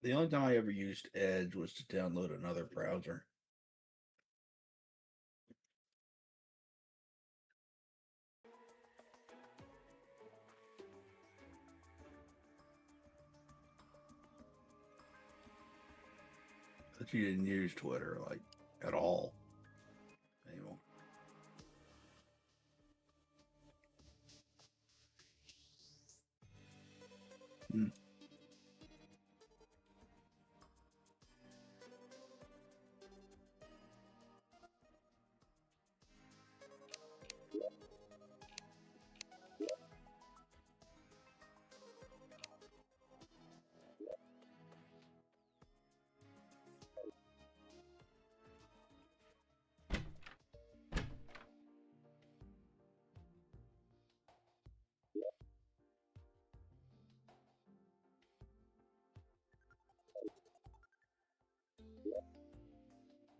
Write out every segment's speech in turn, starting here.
The only time I ever used Edge was to download another browser. But you didn't use Twitter like at all anymore. Hmm.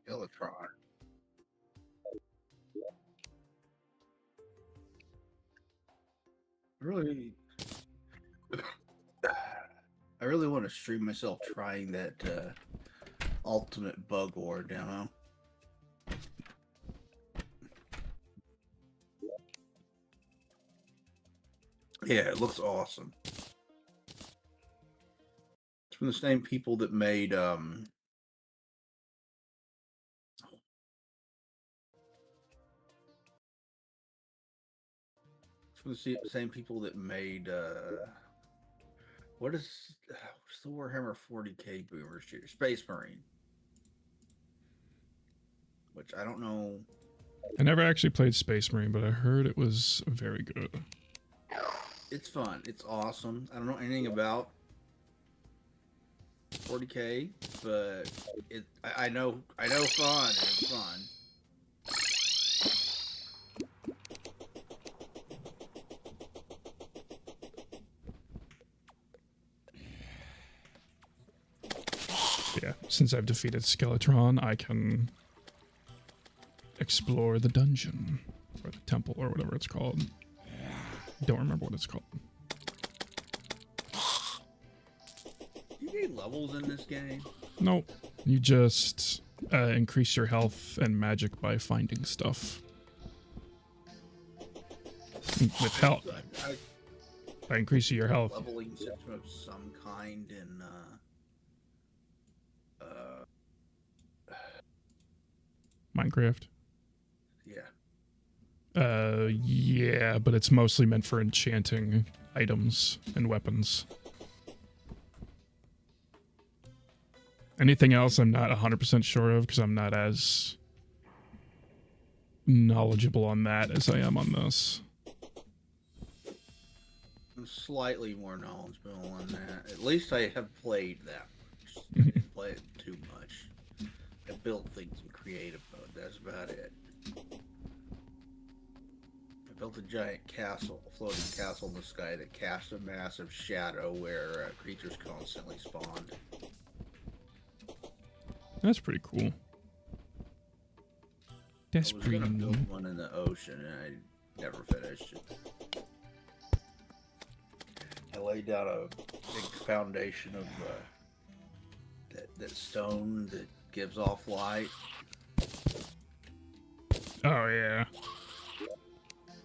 Electron. Really, I really want to stream myself trying that ultimate bug war demo. Yeah, it looks awesome. It's from the same people that made it's from the same people that made what's the Warhammer 40k boomer shooter? Space Marine. Which I don't know. I never actually played Space Marine, but I heard it was very good. It's fun. It's awesome. I don't know anything about 40k, but I know fun. And it's fun. Yeah, since I've defeated Skeletron, I can explore the dungeon or the temple or whatever it's called. Don't remember what it's called. Do you need levels in this game? Nope. You just increase your health and magic by finding stuff. With health. By increasing your health. Leveling system of some kind in Minecraft. Yeah. Yeah, but it's mostly meant for enchanting items and weapons. Anything else I'm not 100% sure of because I'm not as knowledgeable on that as I am on this. I'm slightly more knowledgeable on that. At least I have played that much. I didn't play it too much. I built things in creative mode. That's about it. I built a giant castle, a floating castle in the sky that cast a massive shadow where creatures constantly spawned. That's pretty cool. That's I was pretty gonna build neat. one in the ocean, and I never finished it. I laid down a big foundation of that stone that gives off light. Oh yeah.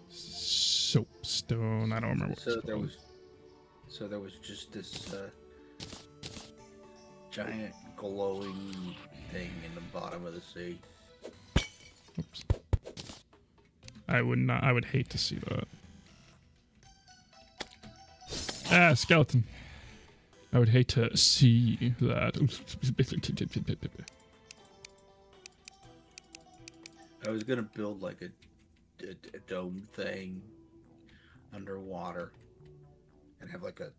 Soapstone. I don't remember what it's called. So there was just this giant glowing thing in the bottom of the sea. Oops. I would hate to see that. Ah, skeleton. I would hate to see that. I was gonna build like a dome thing underwater and have like a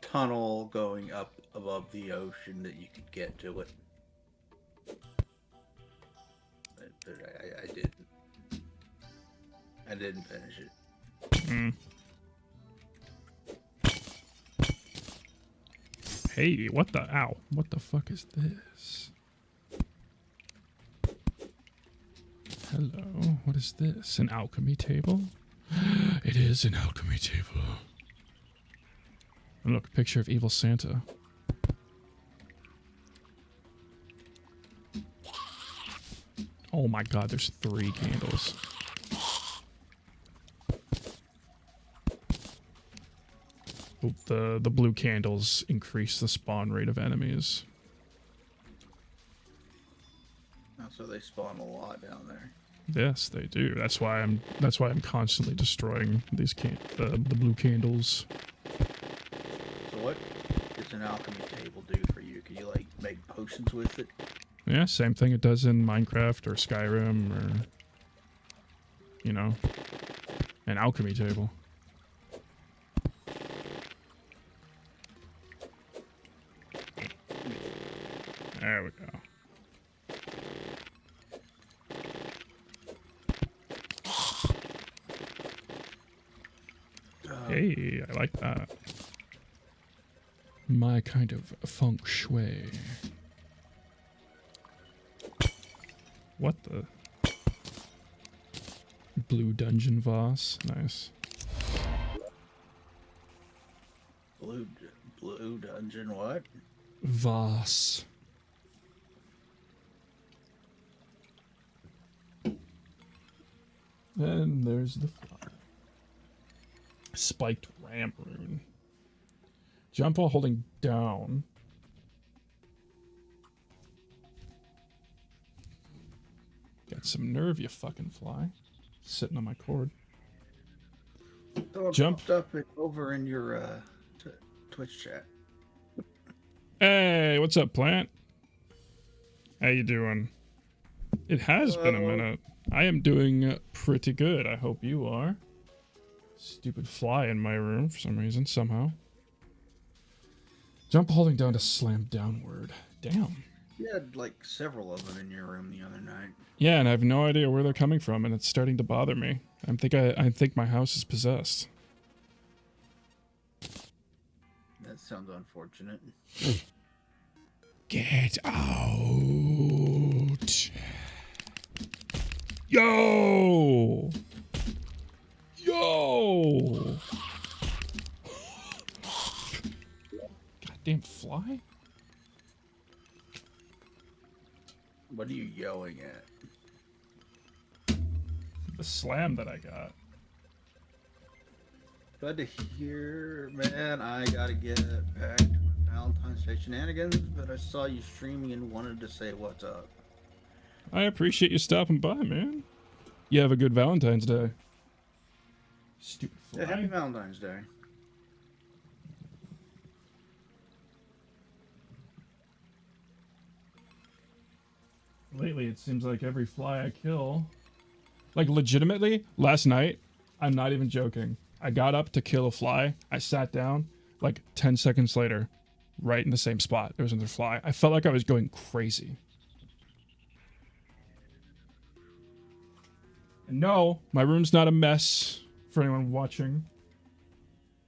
tunnel going up above the ocean that you could get to it. But I didn't. I didn't finish it. Mm. Hey, what the? Ow. What the fuck is this? Hello. What is this? An alchemy table? It is an alchemy table. And look, picture of evil Santa. Oh my god, there's 3 candles. Oh, the blue candles increase the spawn rate of enemies. Oh, so they spawn a lot down there. Yes, they do. That's why I'm constantly destroying these the blue candles. So what does an alchemy table do for you? Can you like make potions with it? Yeah, same thing it does in Minecraft or Skyrim or, you know, an alchemy table. There we go. Hey, I like that. My kind of feng shui. What the? Blue dungeon vase. Nice. Blue dungeon what? Vase. And there's the fly. Spiked ramp rune. Jump while holding down. Got some nerve, you fucking fly. Sitting on my cord. Oh, Jump up over in your Twitch chat. Hey, what's up, plant? How you doing? It has been a minute. I am doing pretty good. I hope you are. Stupid fly in my room for some reason, somehow. Jump holding down to slam downward. Damn. You had like several of them in your room the other night. Yeah, and I have no idea where they're coming from, and it's starting to bother me. I think my house is possessed. That sounds unfortunate. Get out. Yo! Yo! Goddamn fly? What are you yelling at? The slam that I got. Glad to hear, man. I gotta get back to my Valentine's Day shenanigans, but I saw you streaming and wanted to say what's up. I appreciate you stopping by, man. You have a good Valentine's Day. Stupid fly. Yeah, happy Valentine's Day. Lately, it seems like every fly I kill... Like, legitimately, last night, I'm not even joking. I got up to kill a fly. I sat down, like, 10 seconds later, right in the same spot. There was another fly. I felt like I was going crazy. And no, my room's not a mess for anyone watching.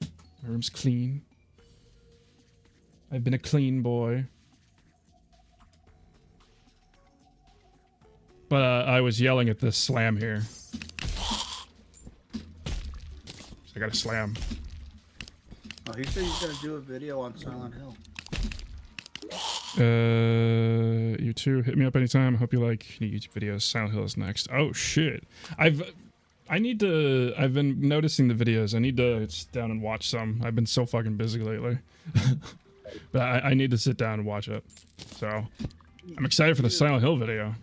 My room's clean. I've been a clean boy. But I was yelling at this slam here. So I got a slam. Oh, he said he's gonna do a video on Silent Hill. You too. Hit me up anytime. Hope you like YouTube videos. Silent Hill is next. Oh shit. I've been noticing the videos. I need to sit down and watch some. I've been so fucking busy lately. But I need to sit down and watch it. So I'm excited for the Silent Hill video.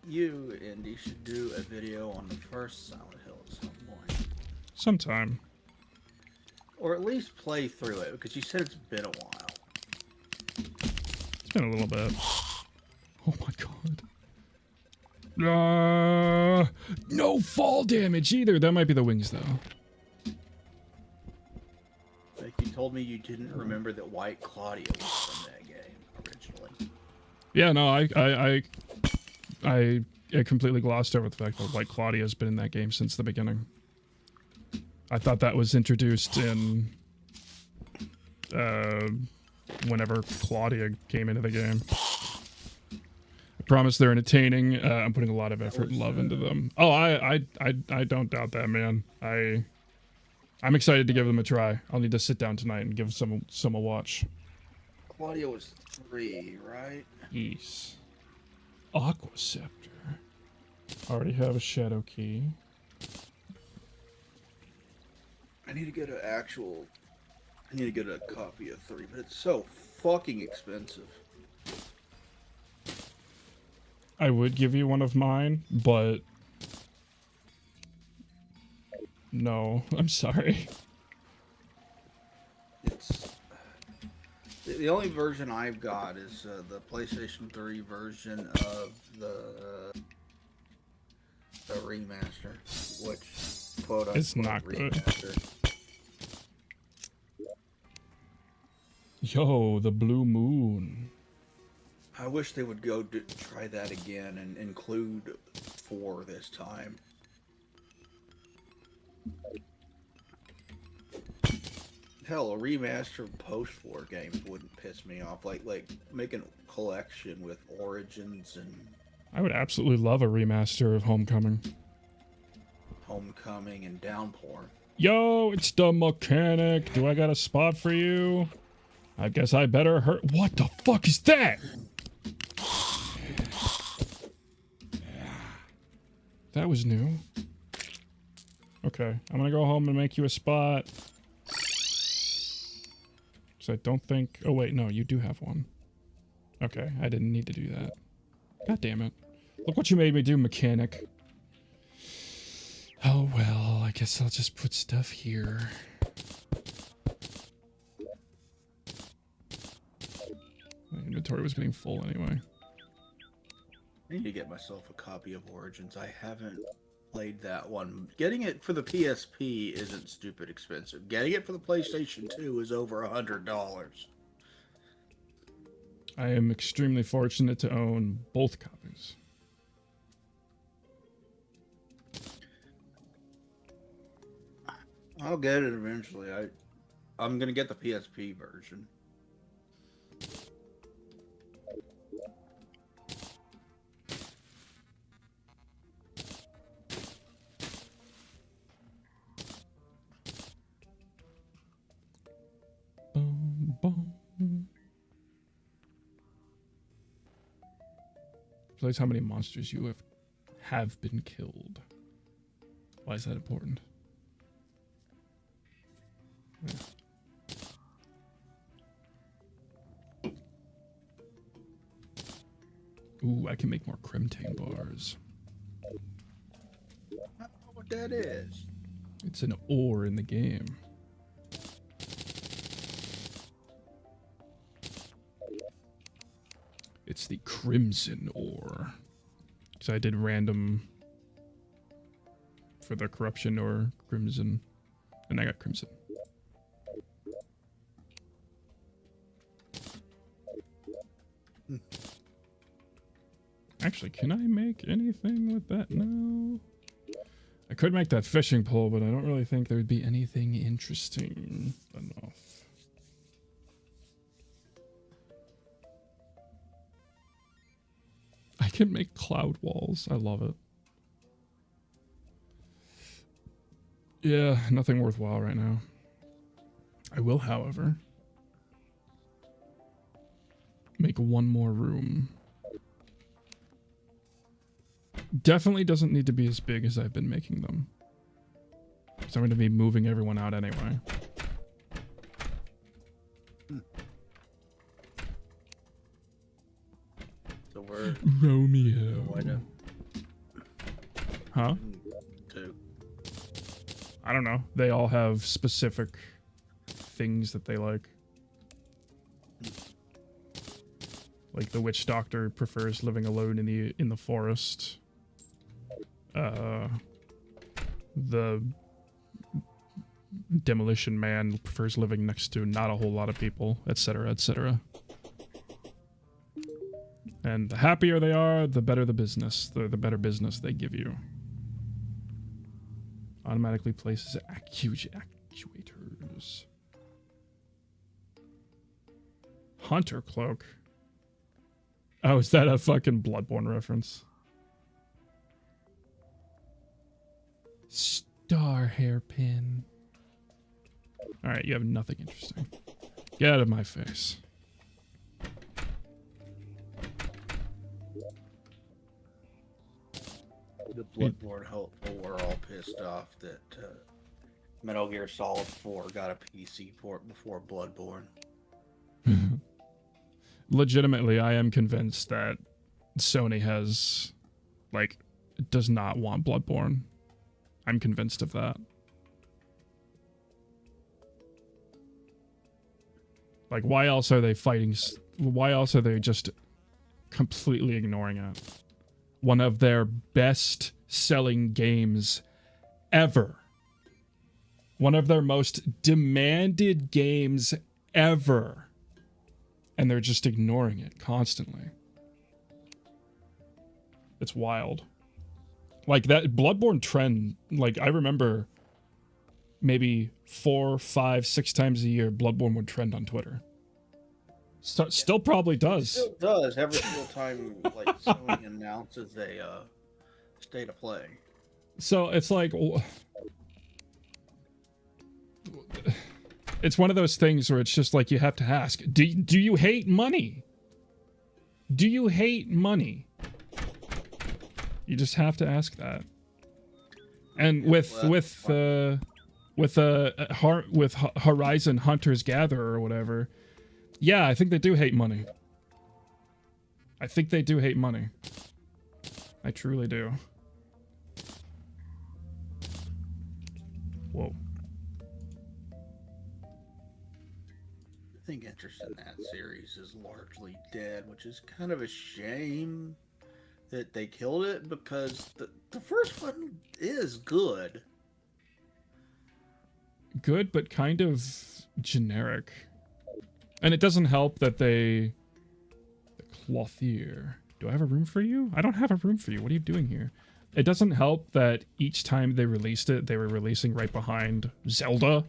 You, Indy, should do a video on the first Silent Hill at some point. Sometime. Or at least play through it, because you said it's been a while. It's been a little bit. Oh my god. No fall damage either. That might be the wings, though. Like you told me you didn't remember that White Claudia was from that game originally. Yeah, no, I completely glossed over the fact that White Claudia has been in that game since the beginning. I thought that was introduced in whenever Claudia came into the game. I promise they're entertaining. I'm putting a lot of effort and love into them. Oh, I don't doubt that, man. I'm excited to give them a try. I'll need to sit down tonight and give some a watch. Claudia was 3, right? Yes. Aqua Scepter. Already have a shadow key. I need to get I need to get a copy of 3, but it's so fucking expensive. I would give you one of mine, but no, I'm sorry. It's the only version I've got is the PlayStation 3 version of the remaster, which quote unquote It's not good. remaster. Yo, the blue moon. I wish they would try that again and include 4 this time. Hell, a remaster post-4 games wouldn't piss me off. Like making a collection with Origins and I would absolutely love a remaster of Homecoming. Homecoming and Downpour. Yo, it's the mechanic. Do I got a spot for you? I guess I better hurt. What the fuck is that? That was new. Okay, I'm gonna go home and make you a spot. So I don't think... Oh wait, no, you do have one. Okay, I didn't need to do that. God damn it. Look what you made me do, mechanic. Oh well, I guess I'll just put stuff here. My inventory was getting full anyway. I need to get myself a copy of Origins. I haven't played that one. Getting it for the PSP isn't stupid expensive. Getting it for the PlayStation 2 is over $100. I am extremely fortunate to own both copies. I'll get it eventually. I'm gonna get the PSP version. Boom, boom. Plays how many monsters you have been killed. Why is that important? Yeah. Ooh, I can make more Crimtane bars. I don't know what that is. It's an ore in the game. It's the Crimson ore. So I did random for the corruption or crimson, and I got crimson. Actually, can I make anything with that? No. I could make that fishing pole, but I don't really think there would be anything interesting enough. I can make cloud walls. I love it. Yeah, nothing worthwhile right now. I will, however, make one more room. Definitely doesn't need to be as big as I've been making them. So I'm going to be moving everyone out anyway. So we're Romeo. Huh? 2. I don't know. They all have specific things that they like. Like the witch doctor prefers living alone in the forest. The demolition man prefers living next to not a whole lot of people, etc., etc. And the happier they are, the better the business. The better business they give you. Automatically places actuators. Hunter cloak. Oh, is that a fucking Bloodborne reference? Star hairpin. Alright, you have nothing interesting. Get out of my face. The Bloodborne hopeful were all pissed off that Metal Gear Solid 4 got a PC port before Bloodborne. Legitimately, I am convinced that Sony has, like, does not want Bloodborne. I'm convinced of that. Like, why else are they fighting? Why else are they just completely ignoring it? One of their best-selling games ever. One of their most demanded games ever. And they're just ignoring it constantly. It's wild. Like, that Bloodborne trend, like, I remember maybe 4, 5, 6 times a year, Bloodborne would trend on Twitter. So, still probably does. It still does every single time, like, Sony announces a state of play. So it's like, it's one of those things where it's just like you have to ask, do you hate money? Do you hate money? You just have to ask that. And with Horizon Hunter's Gatherer or whatever, yeah, I think they do hate money. I think they do hate money. I truly do. Whoa. I think interest in that series is largely dead, which is kind of a shame that they killed it, because the first one is good. Good, but kind of generic. And it doesn't help that the clothier. Do I have a room for you? I don't have a room for you. What are you doing here? It doesn't help that each time they released it, they were releasing right behind Zelda.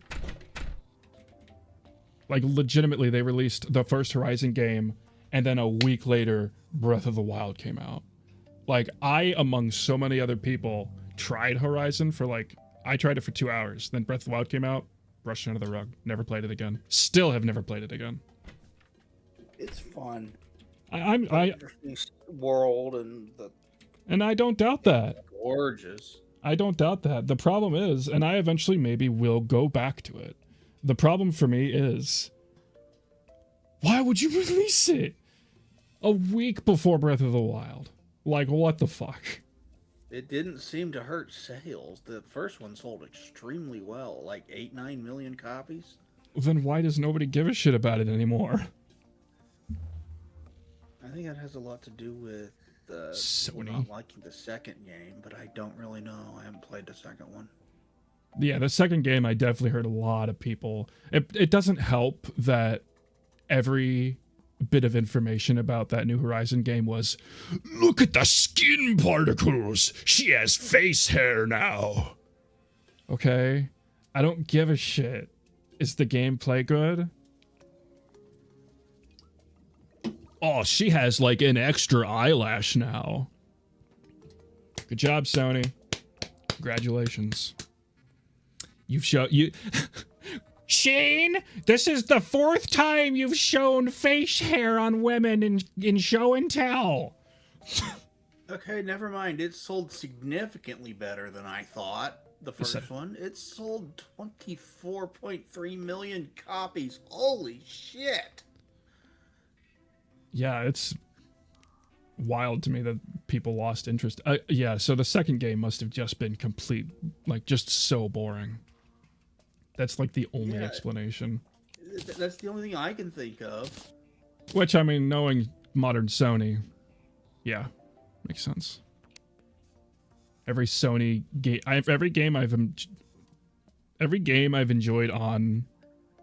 Like, legitimately, they released the first Horizon game, and then a week later, Breath of the Wild came out. Like, I, among so many other people, tried Horizon for, like, I tried it for 2 hours. Then Breath of the Wild came out, brushed it under the rug. Never played it again. Still have never played it again. It's fun. I'm interesting world, and I don't doubt that. Gorgeous. I don't doubt that. The problem is, and I eventually maybe will go back to it. The problem for me is, why would you release it a week before Breath of the Wild? Like, what the fuck? It didn't seem to hurt sales. The first one sold extremely well, like 8-9 million copies. Then why does nobody give a shit about it anymore? I think that has a lot to do with Sony not liking the second game, but I don't really know. I haven't played the second one. Yeah, the second game, I definitely heard a lot of people. It doesn't help that every bit of information about that New Horizon game was, look at the skin particles. She has face hair now. Okay, I don't give a shit. Is the gameplay good? Oh, she has like an extra eyelash now. Good job, Sony. Congratulations. You've shown you Shane, this is the 4th time you've shown face hair on women in show and tell. Okay, never mind. It sold significantly better than I thought. The first one. It sold 24.3 million copies. Holy shit. Yeah, it's wild to me that people lost interest. Yeah, so the second game must have just been complete, like, just so boring. That's like the only explanation. That's the only thing I can think of. Which, I mean, knowing modern Sony, yeah, makes sense. Every Sony game, every game I've enjoyed on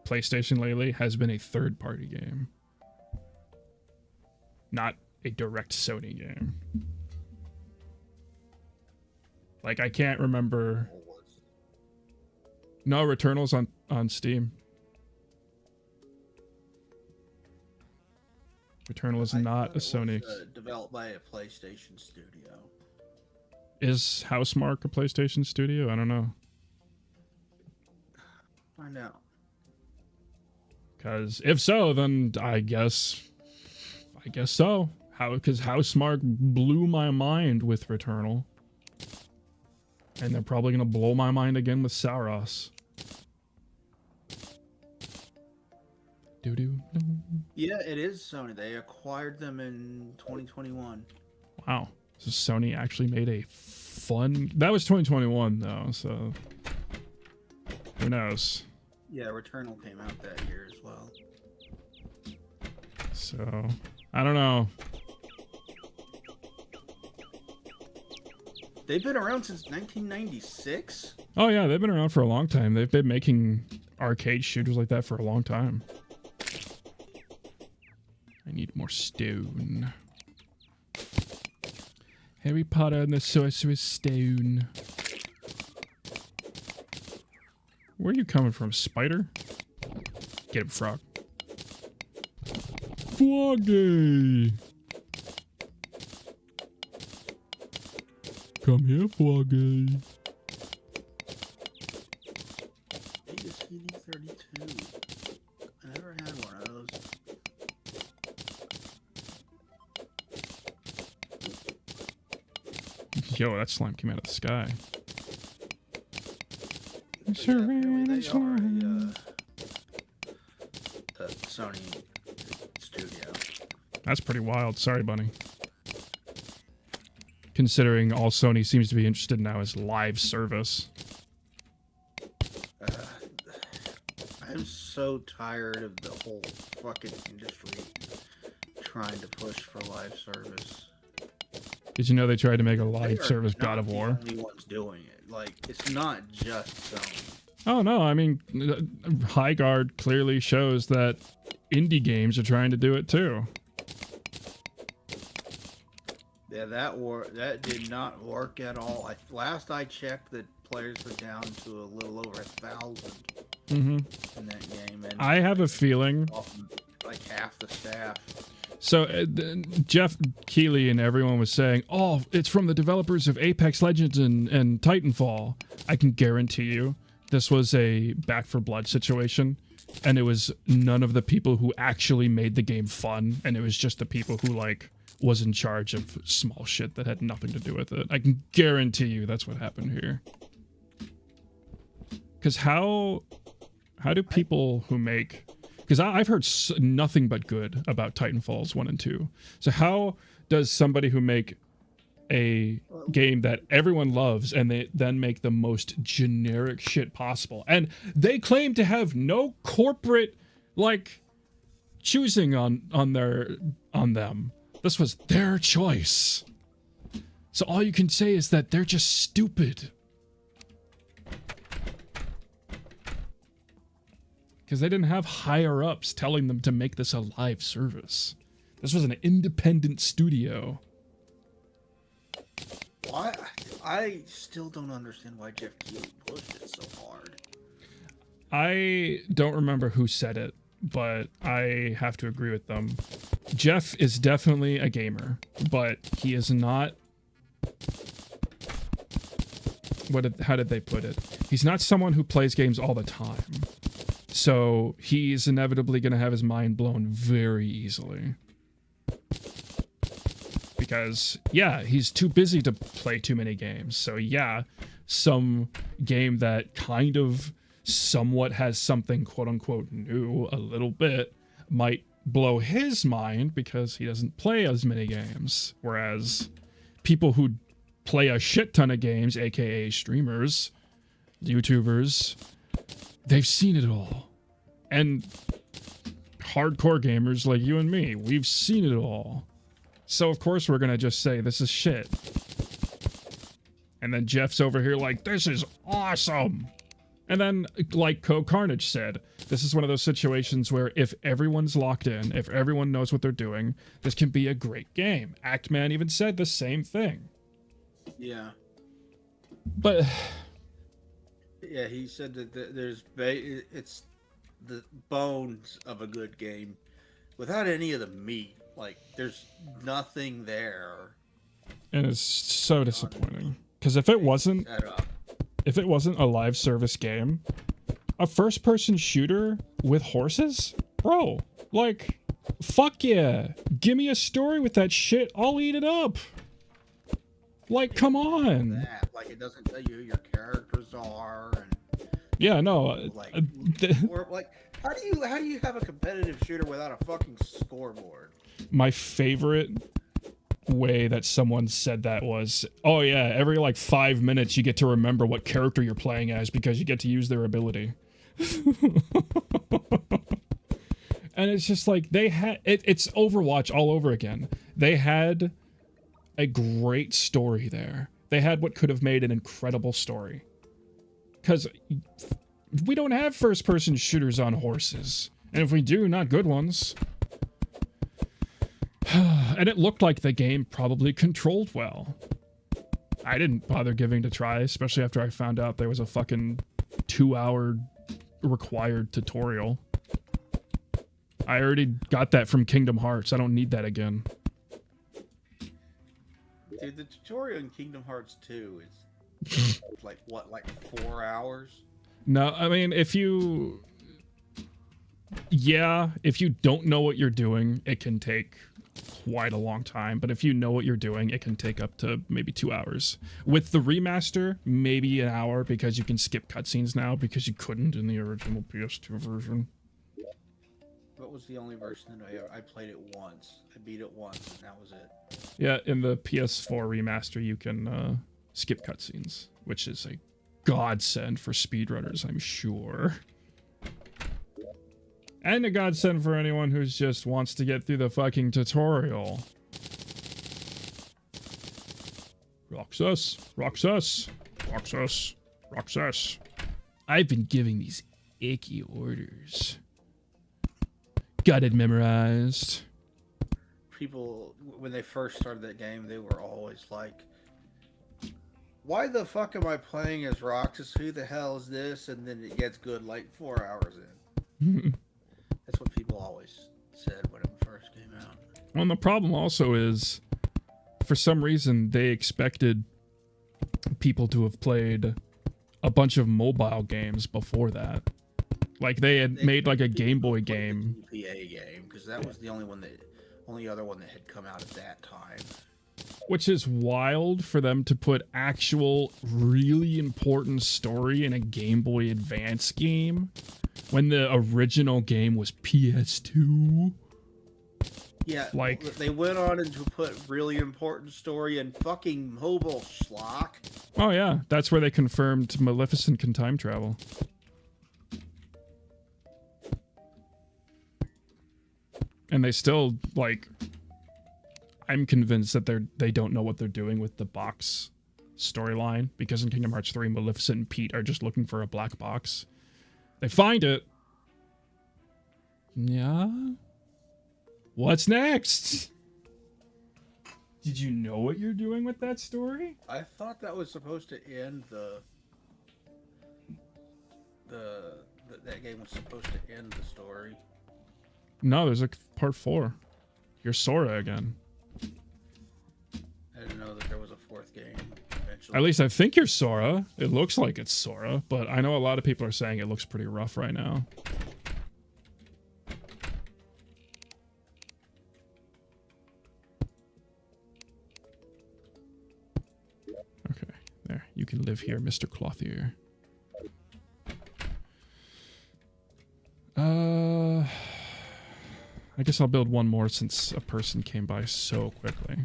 PlayStation lately has been a third-party game, not a direct Sony game. Like, I can't remember. No, Returnal's on Steam. Returnal is not a Sony. Developed by a PlayStation studio. Is Housemarque a PlayStation studio? I don't know. Find out. Because if so, then I guess so. Because Housemarque blew my mind with Returnal. And they're probably gonna blow my mind again with Sauros. Doo-doo. Yeah, it is Sony. They acquired them in 2021. Wow. So Sony actually made a fun... That was 2021, though, so... Who knows? Yeah, Returnal came out that year as well. So... I don't know. They've been around since 1996? Oh, yeah, they've been around for a long time. They've been making arcade shooters like that for a long time. I need more stone. Harry Potter and the Sorcerer's Stone. Where are you coming from, spider? Get him, frog. Froggy! Come here, Froggy. CD32. I never had one of those. Yo, that slime came out of the sky. Yeah, apparently they are a Sony studio. That's pretty wild. Sorry, Bunny. Considering all Sony seems to be interested in now is live service. I'm so tired of the whole fucking industry trying to push for live service. Did you know they tried to make a They live are service not God of War? The only ones doing it. Like, it's not just Sony. Oh no, I mean, High Guard clearly shows that indie games are trying to do it too. Yeah, that did not work at all. Last I checked, the players were down to a little over 1,000 in that game, and I have a feeling, like half the staff. so Jeff Keighley and everyone was saying, oh, it's from the developers of Apex Legends and Titanfall. I can guarantee you this was a Back for Blood situation, and it was none of the people who actually made the game fun, and it was just the people who, like, was in charge of small shit that had nothing to do with it. I can guarantee you that's what happened here. Because how do people who make... Because I've heard nothing but good about Titanfalls 1 and 2. So how does somebody who make a game that everyone loves and they then make the most generic shit possible, and they claim to have no corporate, like, choosing on them. This was their choice. So all you can say is that they're just stupid. Because they didn't have higher ups telling them to make this a live service. This was an independent studio. Why? I still don't understand why Jeff Keighley pushed it so hard. I don't remember who said it, but I have to agree with them. Jeff is definitely a gamer, but he is not... How did they put it? He's not someone who plays games all the time. So he's inevitably going to have his mind blown very easily. Because, yeah, he's too busy to play too many games. So, yeah, some game that kind of somewhat has something quote-unquote new a little bit might blow his mind because he doesn't play as many games. Whereas people who play a shit ton of games, aka streamers, YouTubers, they've seen it all. And hardcore gamers like you and me, we've seen it all. So of course we're gonna just say this is shit. And then Jeff's over here like, this is awesome. And then, like Carnage said, this is one of those situations where if everyone's locked in, if everyone knows what they're doing, this can be a great game. Actman even said the same thing. Yeah. But... yeah, he said that it's the bones of a good game without any of the meat. Like, there's nothing there. And it's so disappointing. Because if it wasn't a live service game, a first-person shooter with horses? Bro, like, fuck yeah. Give me a story with that shit. I'll eat it up. Like, come on. That. Like, it doesn't tell you who your characters are, and Yeah, no. like, or like, how do you have a competitive shooter without a fucking scoreboard? My favorite way that someone said that was, oh yeah, every like 5 minutes you get to remember what character you're playing as because you get to use their ability. And it's just like they had it's Overwatch all over again. They had a great story there. They had what could have made an incredible story. Because we don't have first-person shooters on horses. And if we do, not good ones. And it looked like the game probably controlled well. I didn't bother giving it a try, especially after I found out there was a fucking 2-hour required tutorial. I already got that from Kingdom Hearts. I don't need that again. Dude, the tutorial in Kingdom Hearts 2 is like 4 hours? No, I mean, if you don't know what you're doing, it can take quite a long time. But if you know what you're doing, it can take up to maybe 2 hours. With the remaster, maybe an hour, because you can skip cutscenes now, because you couldn't in the original PS2 version. What was the only version that I played it once? I beat it once, and that was it. Yeah, in the PS4 remaster, you can skip cutscenes, which is a godsend for speedrunners, I'm sure. And a godsend for anyone who just wants to get through the fucking tutorial. Roxas, Roxas, Roxas, Roxas. I've been giving these icky orders. Got it memorized. People, when they first started that game, they were always like, why the fuck am I playing as Roxas? Who the hell is this? And then it gets good like 4 hours in. That's what people always said when it first came out. Well, and the problem also is, for some reason, they expected people to have played a bunch of mobile games before that. Like, they had made like a Game Boy game. The GPA game, because that was the only other one that had come out at that time. Which is wild for them to put actual, really important story in a Game Boy Advance game when the original game was PS2. Yeah, like they went on and to put really important story in fucking mobile schlock. Oh yeah, that's where they confirmed Maleficent can time travel. And they still, like, I'm convinced that they don't know what they're doing with the box storyline, because in Kingdom Hearts 3, Maleficent and Pete are just looking for a black box. They find it. Yeah? What's next? Did you know what you're doing with that story? I thought that was supposed to end that game was supposed to end the story. No, there's a part 4. You're Sora again. I didn't know that there was a 4th game eventually. At least I think you're Sora. It looks like it's Sora, but I know a lot of people are saying it looks pretty rough right now. Okay, there. You can live here, Mr. Clothier. I guess I'll build one more since a person came by so quickly.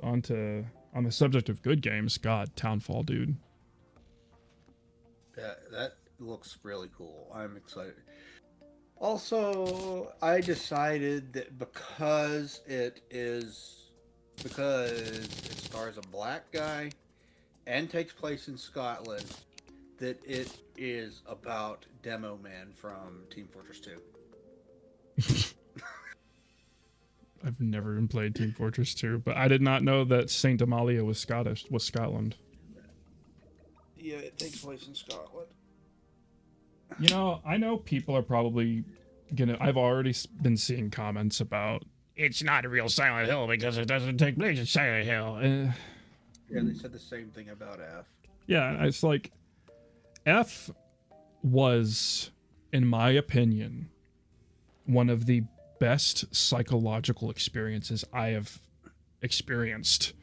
On the subject of good games, God, Townfall, dude. That looks really cool. I'm excited. Also, I decided that because it stars a black guy and takes place in Scotland, that it is about Demo Man from Team Fortress 2. I've never even played Team Fortress 2, but I did not know that Saint Amalia was Scotland. Yeah, it takes place in Scotland. You know, I know people are probably gonna... I've already been seeing comments about it's not a real Silent Hill because it doesn't take place in Silent Hill. Yeah, they said the same thing about F. Yeah, it's like... F was, in my opinion, one of the best psychological experiences I have experienced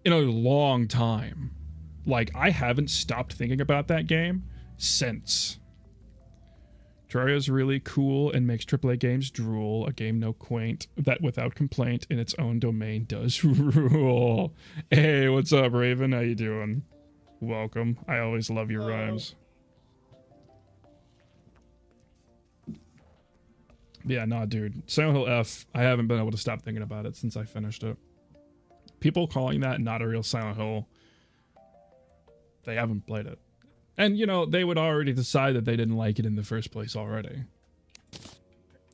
in a long time. Like, I haven't stopped thinking about that game since. Terraria is really cool and makes AAA games drool. A game no quaint that without complaint in its own domain does rule. Hey, what's up, Raven? How you doing? Welcome. I always love your rhymes. Yeah, nah, dude. Silent Hill F, I haven't been able to stop thinking about it since I finished it. People calling that not a real Silent Hill, they haven't played it. And, you know, they would already decide that they didn't like it in the first place already.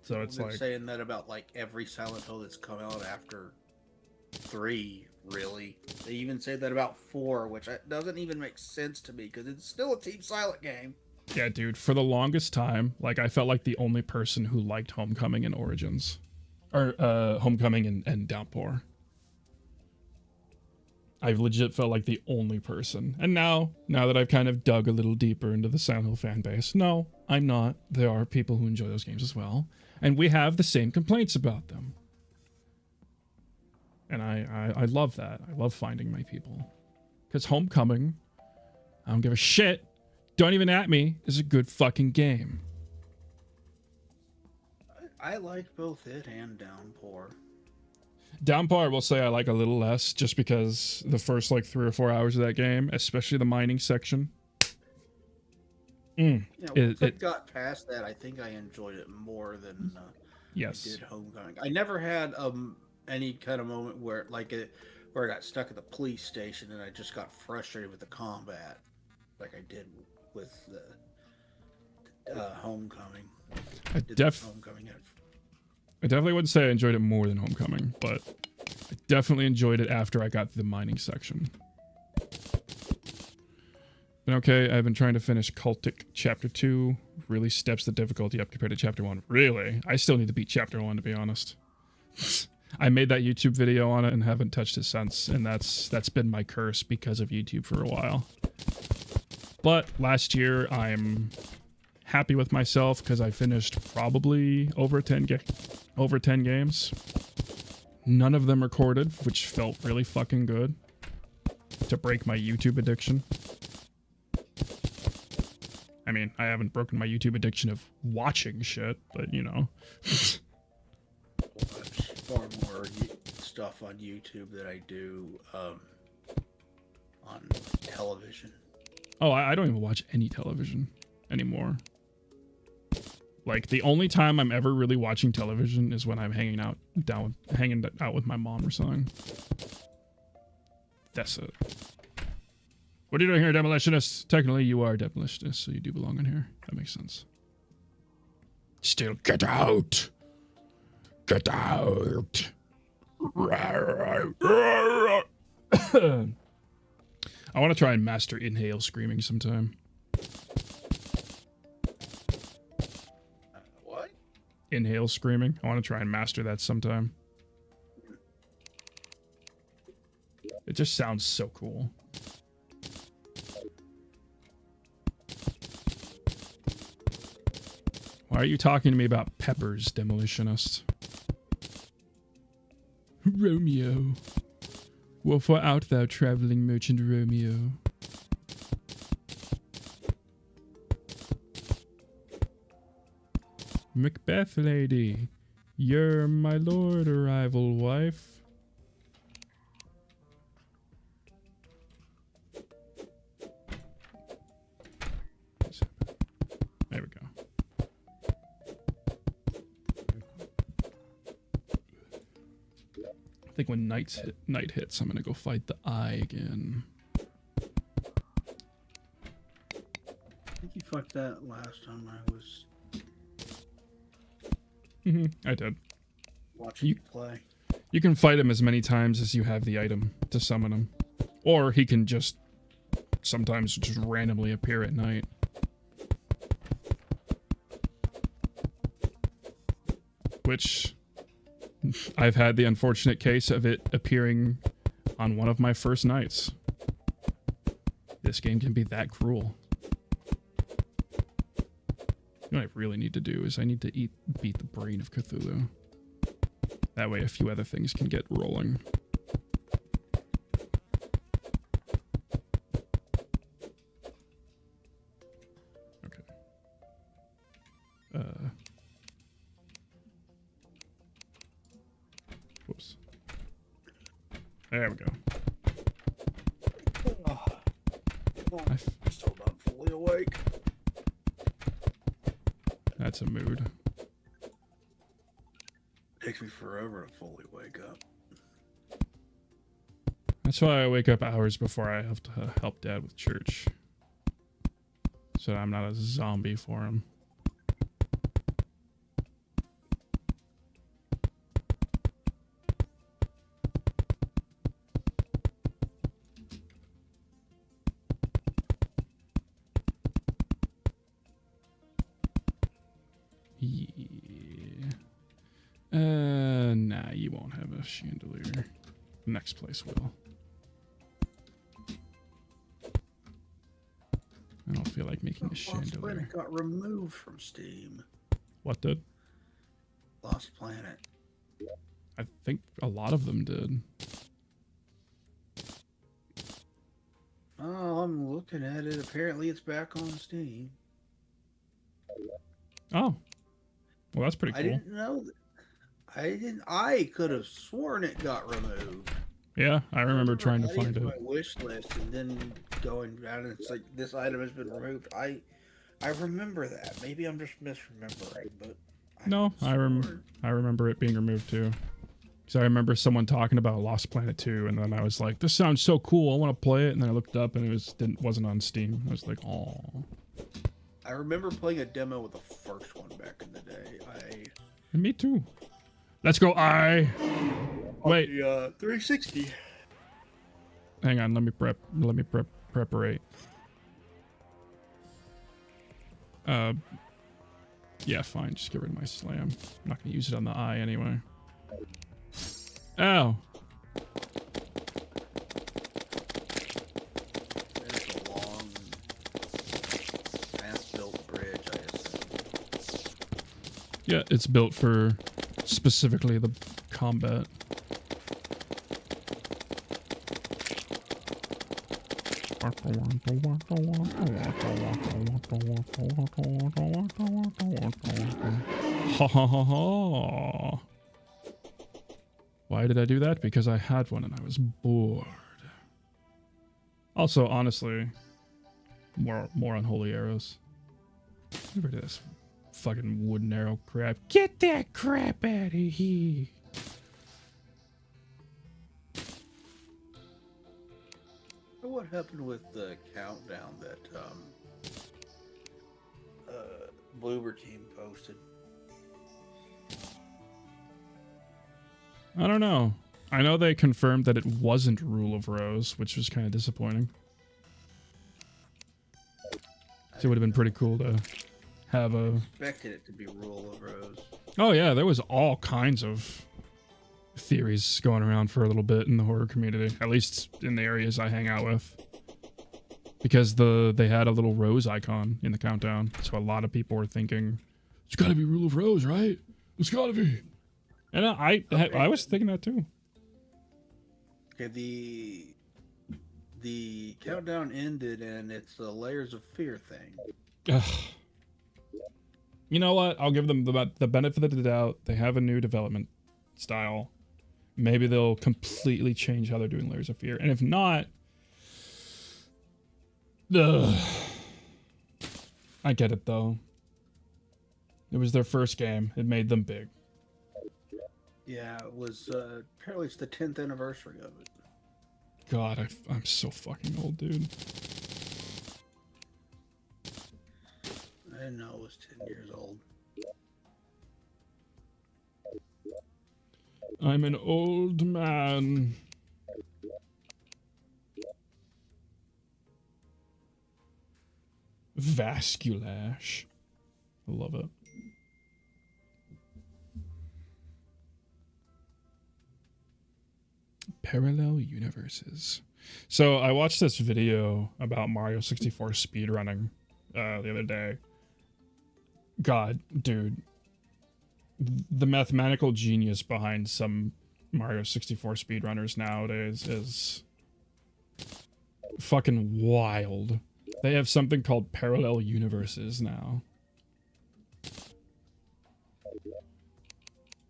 So it's like... saying that about, like, every Silent Hill that's come out after 3, really. They even say that about 4, which doesn't even make sense to me, because it's still a Team Silent game. Yeah, dude, for the longest time, like, I felt like the only person who liked Homecoming and Origins. Or, Homecoming and Downpour. I legit felt like the only person. And now that I've kind of dug a little deeper into the Silent Hill fan base, no, I'm not. There are people who enjoy those games as well. And we have the same complaints about them. And I love that. I love finding my people. Because Homecoming, I don't give a shit, don't even at me, is a good fucking game. I like both it and Downpour. Downpour, I will say I like a little less, just because the first, like, 3 or 4 hours of that game, especially the mining section. Once I got past that, I think I enjoyed it more than yes. I did Homecoming. I never had any kind of moment where, where I got stuck at the police station and I just got frustrated with the combat, like I did with the Homecoming. I definitely wouldn't say I enjoyed it more than Homecoming, but I definitely enjoyed it after I got to the mining section. But okay, I've been trying to finish Cultic Chapter 2. Really steps the difficulty up compared to Chapter 1. Really? I still need to beat Chapter 1, to be honest. I made that YouTube video on it and haven't touched it since, and that's been my curse because of YouTube for a while. But last year, I'm happy with myself because I finished probably over 10 games. None of them recorded, which felt really fucking good to break my YouTube addiction. I mean, I haven't broken my YouTube addiction of watching shit, but you know. There's far more stuff on YouTube that I do on television. Oh, I don't even watch any television anymore. Like, the only time I'm ever really watching television is when I'm hanging out with my mom or something. That's it. What are you doing here, Demolitionist? Technically, you are a Demolitionist, so you do belong in here. That makes sense. Still, get out! Get out! I want to try and master inhale screaming sometime. What? Inhale screaming. I want to try and master that sometime. It just sounds so cool. Why are you talking to me about peppers, Demolitionist? Romeo. Wherefore art thou, traveling merchant Romeo? Macbeth lady, you're my lord arrival wife. There we go. I think when night hits, I'm gonna go fight the Eye again. I think you fucked that last time I was. I did. Watching you play. You can fight him as many times as you have the item to summon him, or he can just sometimes just randomly appear at night. Which I've had the unfortunate case of it appearing on one of my first nights. This game can be that cruel. You know what I really need to do is I need to beat the brain of Cthulhu. That way a few other things can get rolling. Okay. Whoops. There we go. I'm still not fully awake. That's a mood. Takes me forever to fully wake up. That's why I wake up hours before I have to help Dad with church. So I'm not a zombie for him. Nah, you won't have a chandelier. Next place will. I don't feel like making a Lost chandelier. Planet got removed from Steam. What did? Lost Planet. I think a lot of them did. Oh, I'm looking at it. Apparently it's back on Steam. Oh. Well, that's pretty cool. I didn't know that. I could have sworn it got removed. Yeah, I remember trying to find it. My wish list and then going down and it's like this item has been removed. I remember that. Maybe I'm just misremembering, but no, I remember it being removed too. So I remember someone talking about Lost Planet 2, and then I was like, "This sounds so cool! I want to play it." And then I looked up, and it wasn't on Steam. I was like, "Oh." I remember playing a demo with the first one back in the day. And me too. Let's go, Wait. The 360. Hang on, let me preparate. Yeah, fine, just get rid of my slam. I'm not gonna use it on the eye anyway. Ow. There's a long, fast-built bridge, I assume. Yeah, it's built for specifically the combat. Ha ha ha ha. Why did I do that? Because I had one and I was bored. Also, honestly, more unholy arrows. Get rid of this fucking wooden arrow crap. Get that crap out of here. What happened with the countdown that Bloober team posted? I don't know. I know they confirmed that it wasn't Rule of Rose, which was kind of disappointing. So it would have been pretty cool to have a... Expected it to be Rule of Rose. Oh yeah, there was all kinds of theories going around for a little bit in the horror community, at least in the areas I hang out with. Because they had a little rose icon in the countdown, so a lot of people were thinking, it's gotta be Rule of Rose, right? It's gotta be. And I was thinking that too. Okay, the countdown ended and it's the Layers of Fear thing. Ugh. You know what? I'll give them the benefit of the doubt. They have a new development style. Maybe they'll completely change how they're doing Layers of Fear. And if not... Ugh. I get it, though. It was their first game. It made them big. Yeah, it was, apparently it's the 10th anniversary of it. God, I'm so fucking old, dude. I didn't know it was 10 years old. I'm an old man. Vasculash. I love it. Parallel universes. So I watched this video about Mario 64 speedrunning the other day. God, dude. The mathematical genius behind some Mario 64 speedrunners nowadays is fucking wild. They have something called parallel universes now.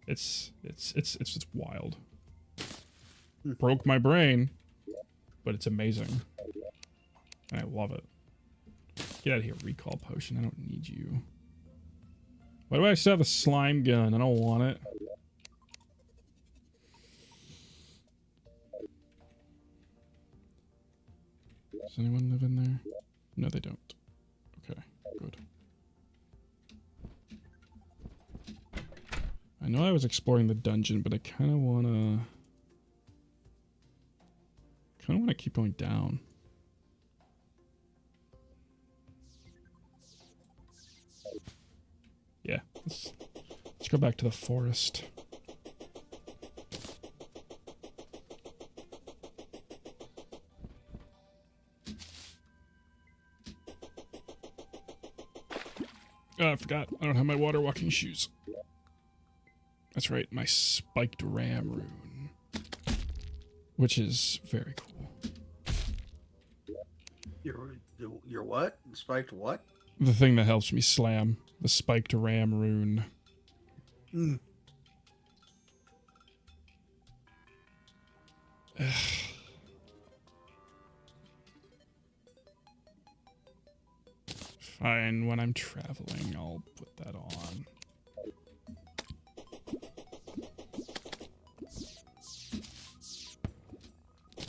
It's just wild. Broke my brain, but it's amazing. And I love it. Get out of here, recall potion. I don't need you. Why do I still have a slime gun? I don't want it. Does anyone live in there? No, they don't. Okay, good. I know I was exploring the dungeon, but I kind of want to keep going down. Yeah, let's go back to the forest. Oh, I forgot. I don't have my water walking shoes. That's right, my spiked ram rune. Which is very cool. Your what? Spiked what? The thing that helps me slam. The spiked ram rune. Mm. Fine, when I'm traveling, I'll put that on.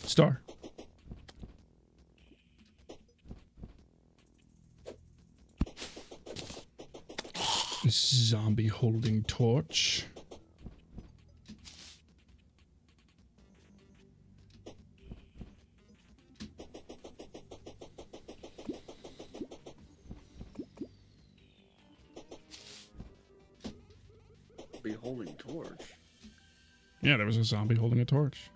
Star. Zombie holding torch. Be holding torch. Yeah, there was a zombie holding a torch.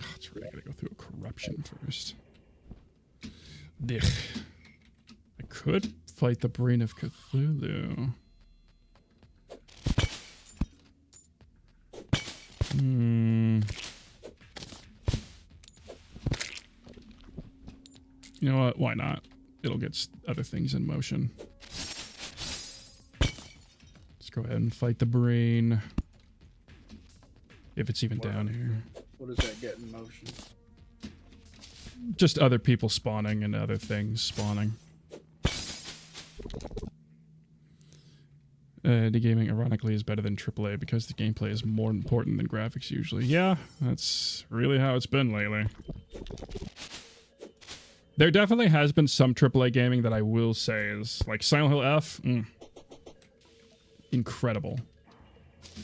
That's right, I gotta go through a corruption first. Ugh. I could fight the brain of Cthulhu. You know what? Why not? It'll get other things in motion. Let's go ahead and fight the brain. If it's even down here. What does that get in motion? Just other people spawning and other things spawning. The gaming, ironically, is better than AAA because the gameplay is more important than graphics usually. Yeah, that's really how it's been lately. There definitely has been some AAA gaming that I will say is, like Silent Hill F, incredible.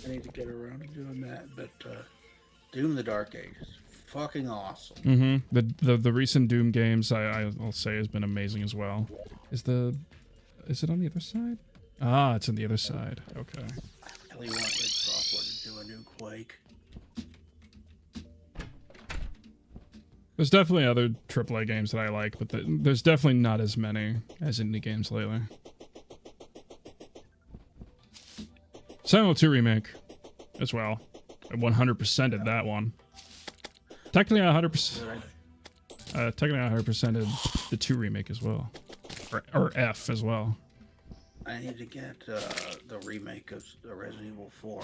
I need to get around to doing that, but Doom the Dark Ages, fucking awesome. Mm-hmm. The recent Doom games, I'll say, has been amazing as well. Is it on the other side? Ah, it's on the other side. Okay. I really want id Software to do a new Quake. There's definitely other AAA games that I like, but there's definitely not as many as indie games lately. Silent Hill 2 Remake as well. I 100%ed that one. Technically, I 100%ed the 2 Remake as well. Or F as well. I need to get the remake of the Resident Evil 4.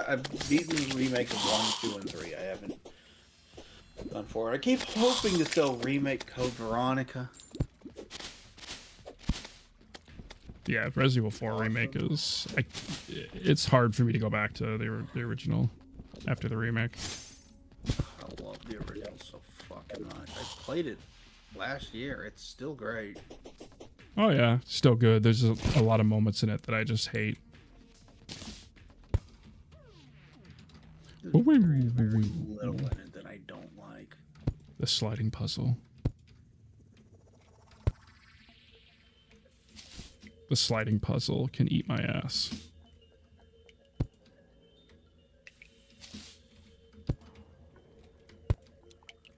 I've beaten the remake of 1, 2, and 3. I haven't done 4. I keep hoping that they'll remake Code Veronica. Yeah, Resident Evil 4 remake is... it's hard for me to go back to the original after the remake. I love the original so fucking much. I played it last year. It's still great. Oh yeah, still good. There's a lot of moments in it that I just hate. There's very little in it that I don't like. The sliding puzzle. The sliding puzzle can eat my ass.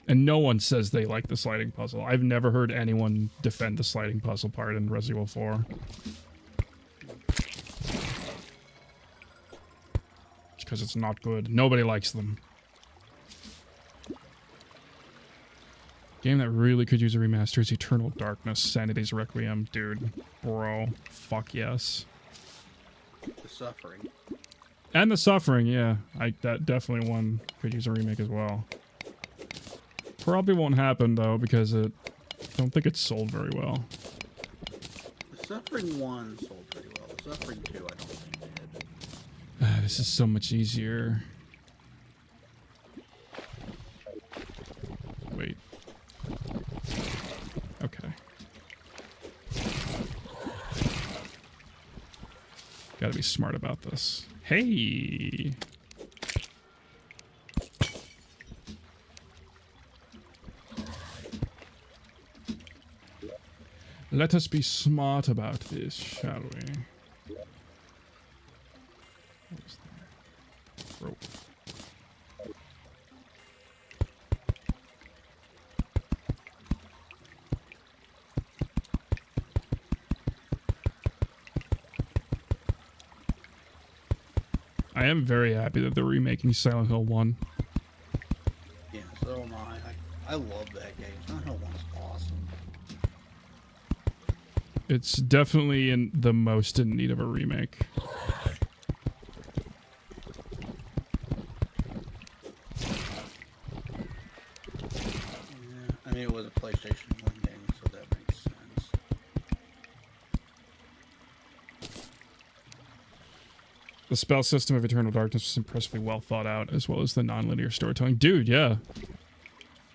And no one says they like the sliding puzzle. I've never heard anyone defend the sliding puzzle part in Resident Evil 4. It's because it's not good. Nobody likes them. Game that really could use a remaster is Eternal Darkness, Sanity's Requiem. Dude, bro, fuck yes. The Suffering. And The Suffering, yeah. That definitely one could use a remake as well. Probably won't happen, though, because I don't think it's sold very well. The Suffering 1 sold pretty well. The Suffering 2, I don't think did. This is so much easier. Wait. Okay. Gotta be smart about this. Hey! Let us be smart about this, shall we? What is there? Rope. I am very happy that they're remaking Silent Hill 1. Yeah, so am I. I love that game. Silent Hill 1's awesome. It's definitely the most in need of a remake. Yeah, I mean, it was a PlayStation 1 game, so that makes sense. The spell system of Eternal Darkness was impressively well thought out, as well as the non-linear storytelling. Dude, yeah.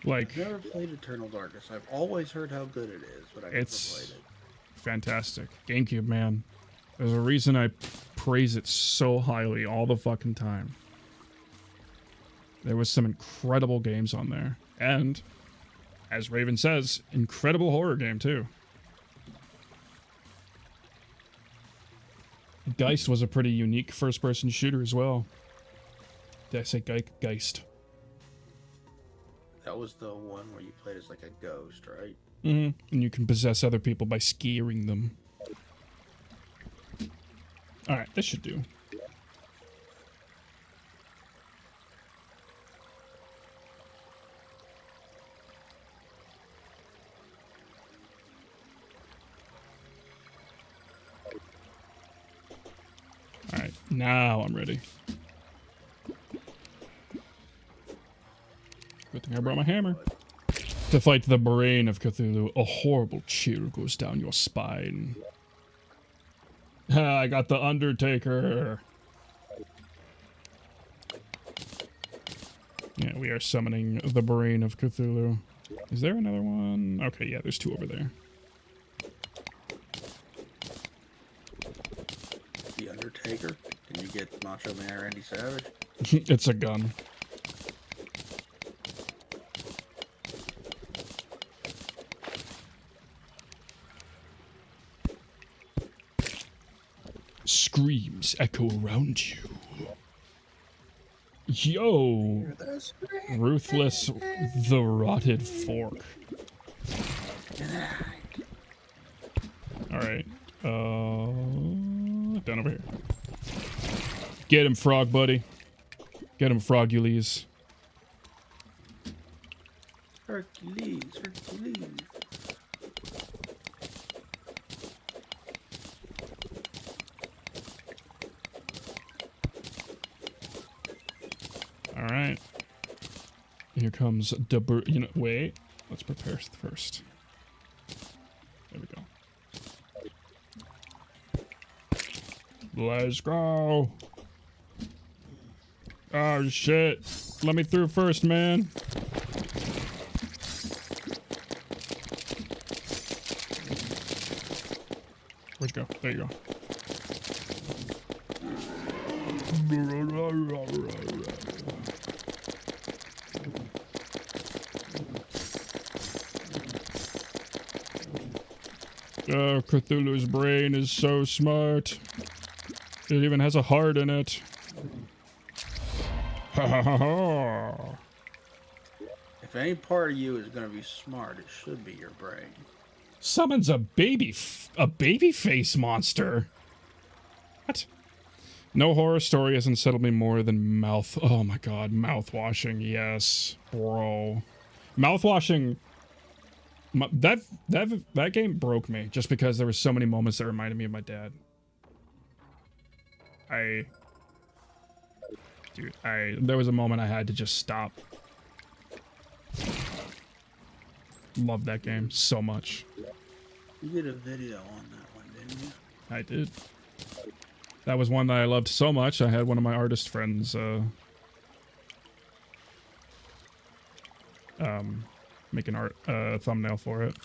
Like, I've never played Eternal Darkness. I've always heard how good it is, but I've never played it. Fantastic. GameCube, man. There's a reason I praise it so highly all the fucking time. There was some incredible games on there. And, as Raven says, incredible horror game, too. Geist was a pretty unique first-person shooter as well. Did I say Geist? That was the one where you played as like a ghost, right? Mm-hmm. And you can possess other people by scaring them. Alright, this should do. Alright, now I'm ready. Good thing I brought my hammer. To fight the brain of Cthulhu, a horrible chill goes down your spine. I got the Undertaker. Yeah, we are summoning the brain of Cthulhu. Is there another one? Okay, yeah, there's two over there. The Undertaker? Can you get Macho Man Randy Savage? It's a gun. Screams echo around you. Yo! Ruthless the Rotted Fork. Alright. Down over here. Get him, frog buddy. Get him, Frogules. Hercules. Alright. Here comes wait. Let's prepare first. There we go. Let's go. Oh, shit. Let me through first, man. Where'd you go? There you go. Oh, Cthulhu's brain is so smart. It even has a heart in it. Ha ha ha ha. If If any part of you is going to be smart, it should be your brain. Summons a baby face monster. What? No horror story has unsettled me more than mouth. Oh my god, mouth washing. Yes, bro. Mouth washing. That game broke me just because there were so many moments that reminded me of my dad. There was a moment I had to just stop. Love that game so much. You did a video on that one, didn't you? I did. That was one that I loved so much. I had one of my artist friends make an art thumbnail for it.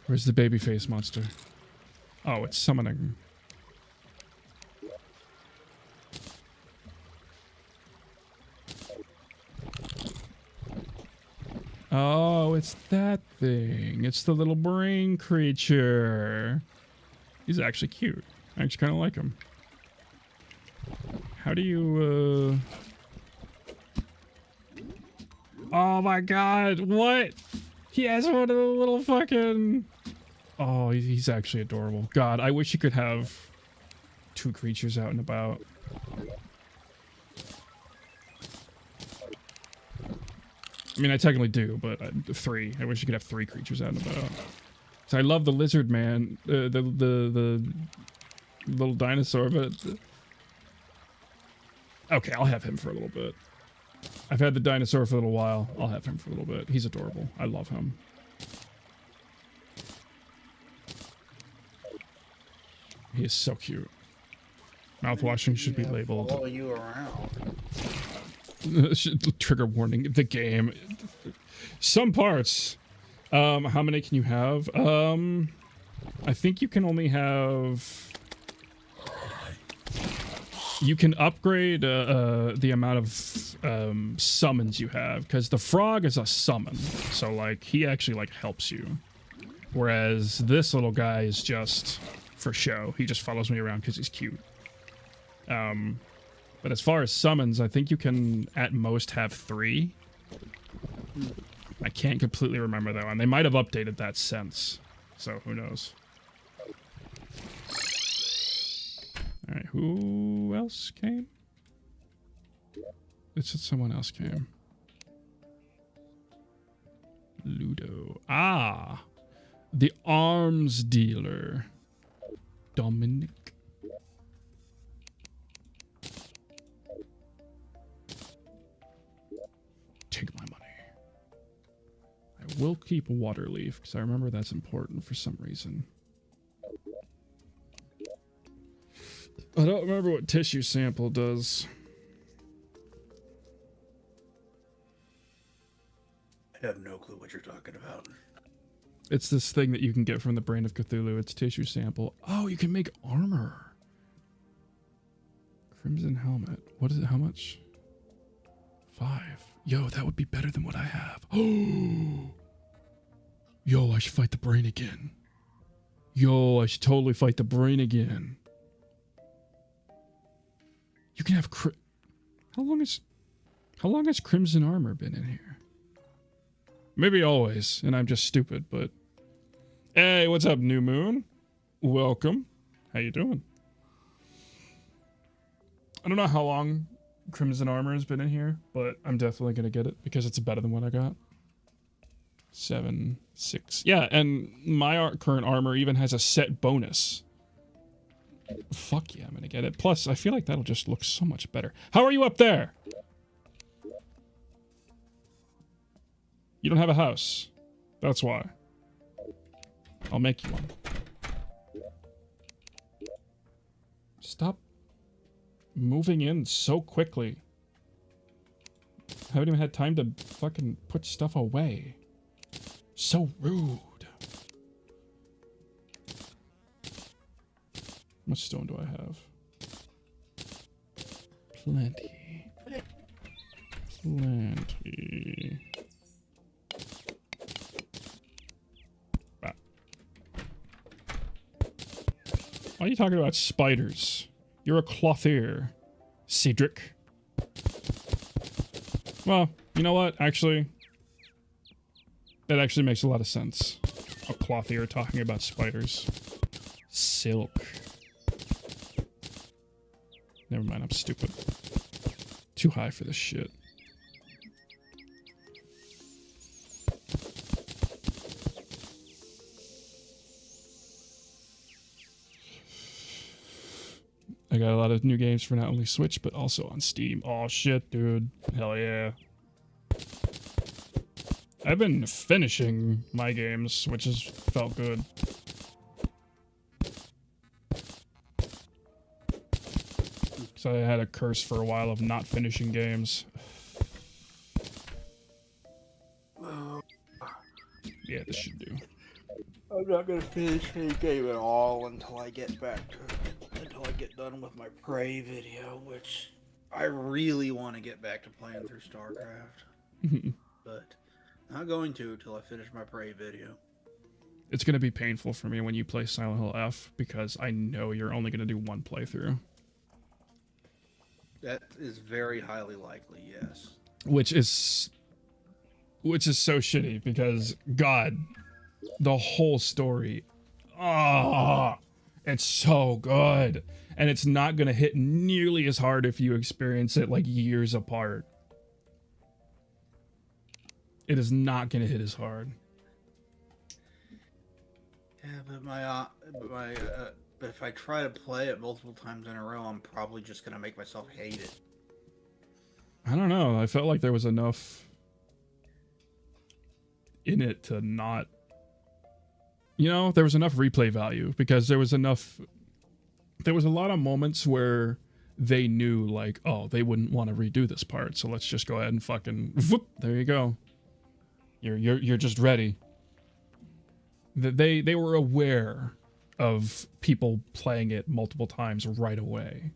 Where's the baby face monster? Oh, it's summoning. Oh, it's that thing. It's the little brain creature. He's actually cute. I actually kind of like him. How do you, Oh my god, what? He has one of the little fucking... Oh, he's actually adorable. God, I wish you could have 2 creatures out and about. I mean, I technically do, but 3. I wish you could have 3 creatures out and about. So I love the lizard man, the little dinosaur, but... Okay, I'll have him for a little bit. I've had the dinosaur for a little while. I'll have him for a little bit. He's adorable. I love him. He is so cute. Mouthwashing should be labeled. Follow you around. Trigger warning. The game. Some parts. How many can you have? I think you can only have... You can upgrade the amount of summons you have, because the frog is a summon, so like he actually like helps you, whereas this little guy is just for show. He just follows me around because he's cute. But as far as summons, I think you can at most have 3. I can't completely remember though, and they might have updated that since, so who knows. Alright, who else came? It said someone else came. Ludo. Ah! The arms dealer. Dominic. Take my money. I will keep Waterleaf, because I remember that's important for some reason. I don't remember what tissue sample does. I have no clue what you're talking about. It's this thing that you can get from the Brain of Cthulhu. It's tissue sample. Oh, you can make armor. Crimson helmet. What is it? How much? 5. Yo, that would be better than what I have. Oh. Yo, I should fight the brain again. Yo, I should totally fight the brain again. You can have How long has Crimson Armor been in here? Maybe always, and I'm just stupid, but... Hey, what's up, New Moon? Welcome. How you doing? I don't know how long Crimson Armor has been in here, but I'm definitely gonna get it, because it's better than what I got. 7, 6... Yeah, and my current armor even has a set bonus. Fuck yeah, I'm gonna get it. Plus, I feel like that'll just look so much better. How are you up there? You don't have a house. That's why. I'll make you one. Stop moving in so quickly. I haven't even had time to fucking put stuff away. So rude. How much stone do I have? Plenty. Plenty. Ah. Why are you talking about spiders? You're a clothier, Cedric. Well, you know what? Actually, That actually makes a lot of sense. A clothier talking about spiders. Silk. Never mind, I'm stupid. Too high for this shit. I got a lot of new games for not only Switch, but also on Steam. Oh shit, dude. Hell yeah. I've been finishing my games, which has felt good. So I had a curse for a while of not finishing games. Yeah, this should do. I'm not gonna finish any game at all until I get done with my Prey video, which I really want to get back to playing through StarCraft. But not going to until I finish my Prey video. It's gonna be painful for me when you play Silent Hill F, because I know you're only gonna do one playthrough. That is very highly likely, yes. Which is so shitty, because God, the whole story, it's so good, and it's not gonna hit nearly as hard if you experience it like years apart. It is not gonna hit as hard. Yeah, but if I try to play it multiple times in a row, I'm probably just gonna make myself hate it. I don't know. I felt like there was enough in it to not, there was enough replay value, because there was a lot of moments where they knew, like, oh, they wouldn't want to redo this part, so let's just go ahead and fucking whoop, there you go. You're just ready. They were aware of people playing it multiple times right away,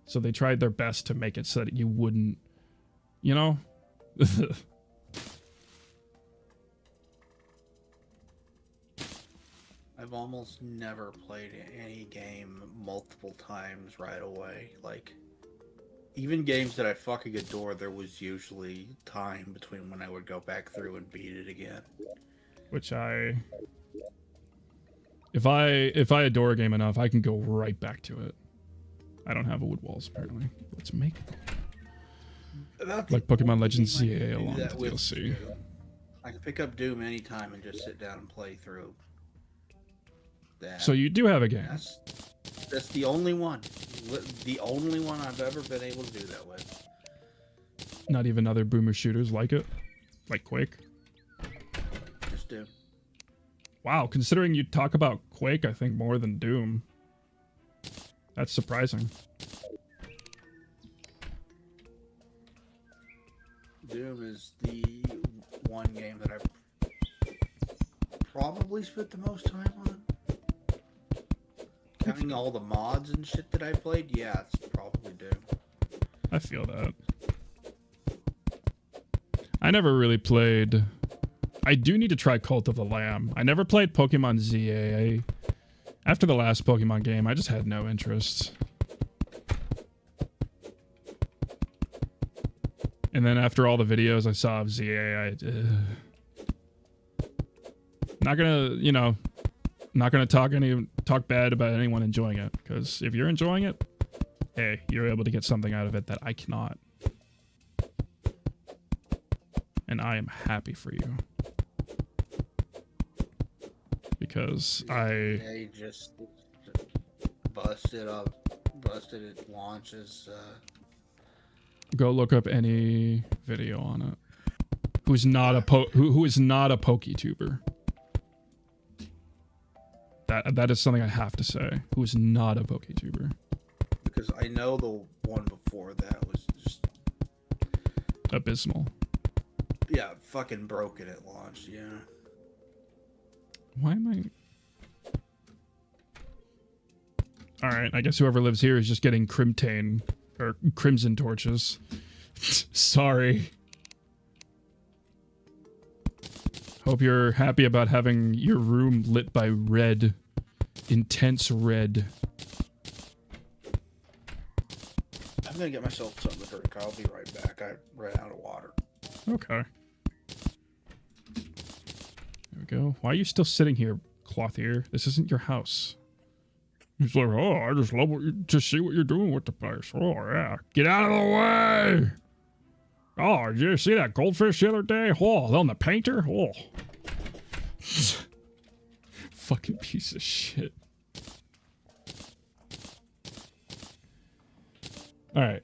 so they tried their best to make it so that you wouldn't, I've almost never played any game multiple times right away. Like, even games that I fucking adore, there was usually time between when I would go back through and beat it again. Which if I adore a game enough, I can go right back to it. I don't have wood walls, apparently. Let's make it. Like Pokemon Legends ZA along with DLC. I can pick up Doom anytime and just sit down and play through that. So you do have a game. That's the only one. The only one I've ever been able to do that with. Not even other boomer shooters like it? Like Quake? Just Doom. Wow, considering you talk about Quake, I think, more than Doom. That's surprising. Doom is the one game that I've probably spent the most time on. Counting all the mods and shit that I played, yeah, it's probably Doom. I feel that. I never really played... I do need to try Cult of the Lamb. I never played Pokemon ZA. After the last Pokemon game, I just had no interest. And then after all the videos I saw of ZA, not gonna talk bad about anyone enjoying it, because if you're enjoying it, hey, you're able to get something out of it that I cannot. And I am happy for you. Because They just busted it launches. Go look up any video on it. Who is not a PokeTuber. That is something I have to say. Who is not a PokeTuber. Because I know the one before that was just abysmal. Yeah, fucking broken at launch, yeah. Why am I... Alright, I guess whoever lives here is just getting Crimson torches. Sorry. Hope you're happy about having your room lit by red. Intense red. I'm gonna get myself something to drink. I'll be right back. I ran out of water. Okay. we go. Why are you still sitting here, Clothier? This isn't your house. He's like, oh, I just love to see what you're doing with the place. Oh, yeah. Get out of the way! Oh, did you see that goldfish the other day? Oh, on the painter? Oh. Fucking piece of shit. Alright.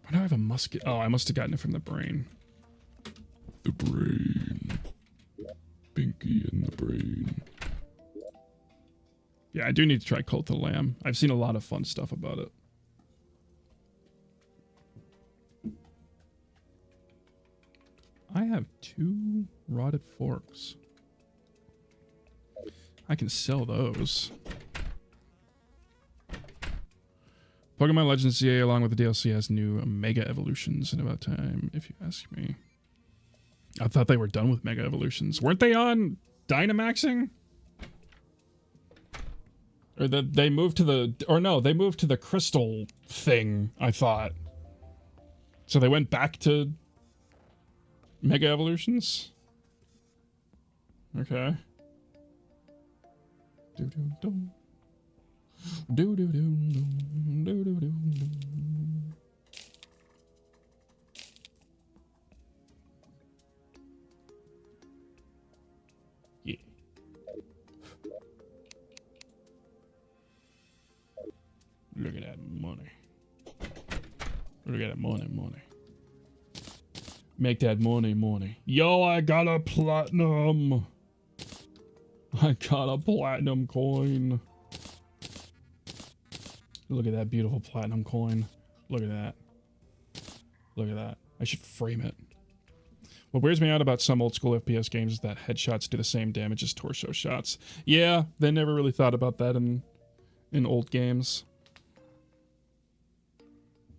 Why do I have a musket? Oh, I must have gotten it from the brain. The brain. Pinky in the brain. Yeah, I do need to try Cult of the Lamb. I've seen a lot of fun stuff about it. I have 2 rotted forks. I can sell those. Pokemon Legends CA along with the DLC has new Mega Evolutions in about time, if you ask me. I thought they were done with Mega Evolutions. Weren't they on Dynamaxing? Or that they moved to the... Or no, they moved to the Crystal thing, I thought. So they went back to Mega Evolutions? Okay. Do-do-dum. Do-do-dum. Do-do-dum. Yeah. Look at that money. Look at that money. Make that money. Yo, I got a platinum. I got a platinum coin. Look at that beautiful platinum coin. Look at that. Look at that. I should frame it. What weirds me out about some old school FPS games is that headshots do the same damage as torso shots. Yeah, they never really thought about that in old games.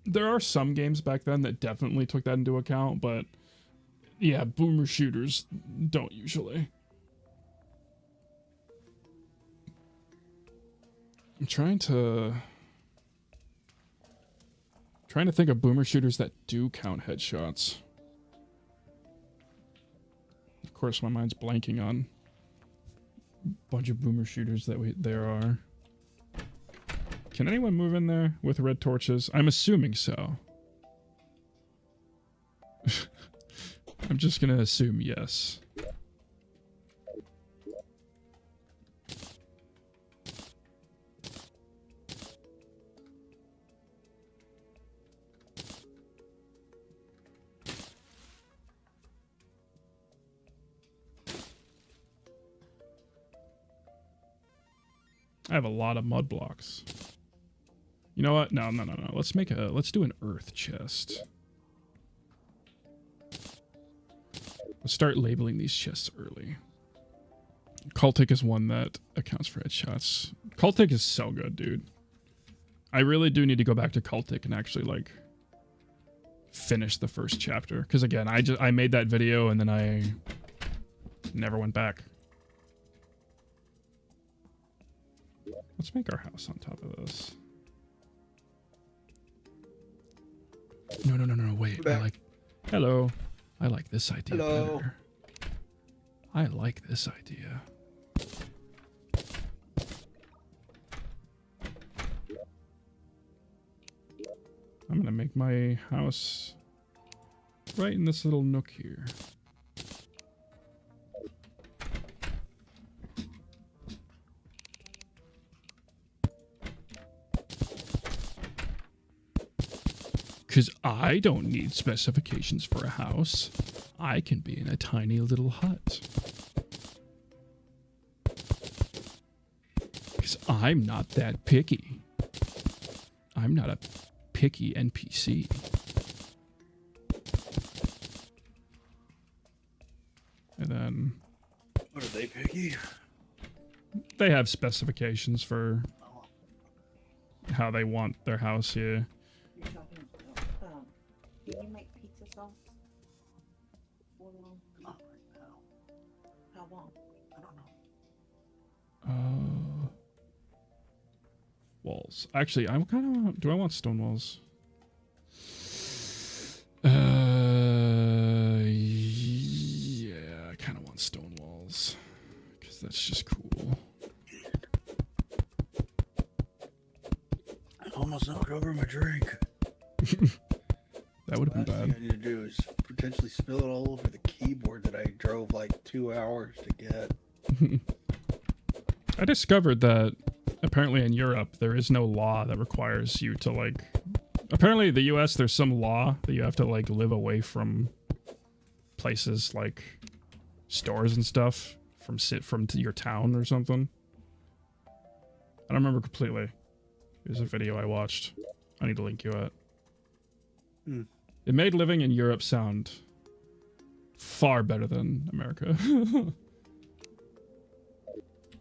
There are some games back then that definitely took that into account, but yeah, boomer shooters don't usually. I'm trying to think of boomer shooters that do count headshots. Of course, my mind's blanking on a bunch of boomer shooters that there are. Can anyone move in there with red torches? I'm assuming so. I'm just gonna assume yes. I have a lot of mud blocks. You know what? No. Let's do an earth chest. Let's start labeling these chests early. Cultic is one that accounts for headshots. Cultic is so good, dude. I really do need to go back to Cultic and actually, like, finish the first chapter. Because, again, I made that video and then I never went back. Let's make our house on top of this. No, wait. Hello. I like this idea better. I like this idea. I'm gonna make my house right in this little nook here. Because I don't need specifications for a house. I can be in a tiny little hut. Because I'm not that picky. I'm not a picky NPC. And then... What are they picky? They have specifications for how they want their house here. Can you make pizza sauce? For long? Not right now. How long? I don't know. Walls. Actually, I kind of want... Do I want stone walls? stone walls because that's just cool. I almost knocked over my drink. That would have been Last thing bad. I need to do is potentially spill it all over the keyboard that I drove like 2 hours to get. I discovered that apparently in Europe there is no law that requires you to like. Apparently the U.S. there's some law that you have to like live away from places like stores and stuff from your town or something. I don't remember completely. Here's a video I watched. I need to link you it. It made living in Europe sound far better than America.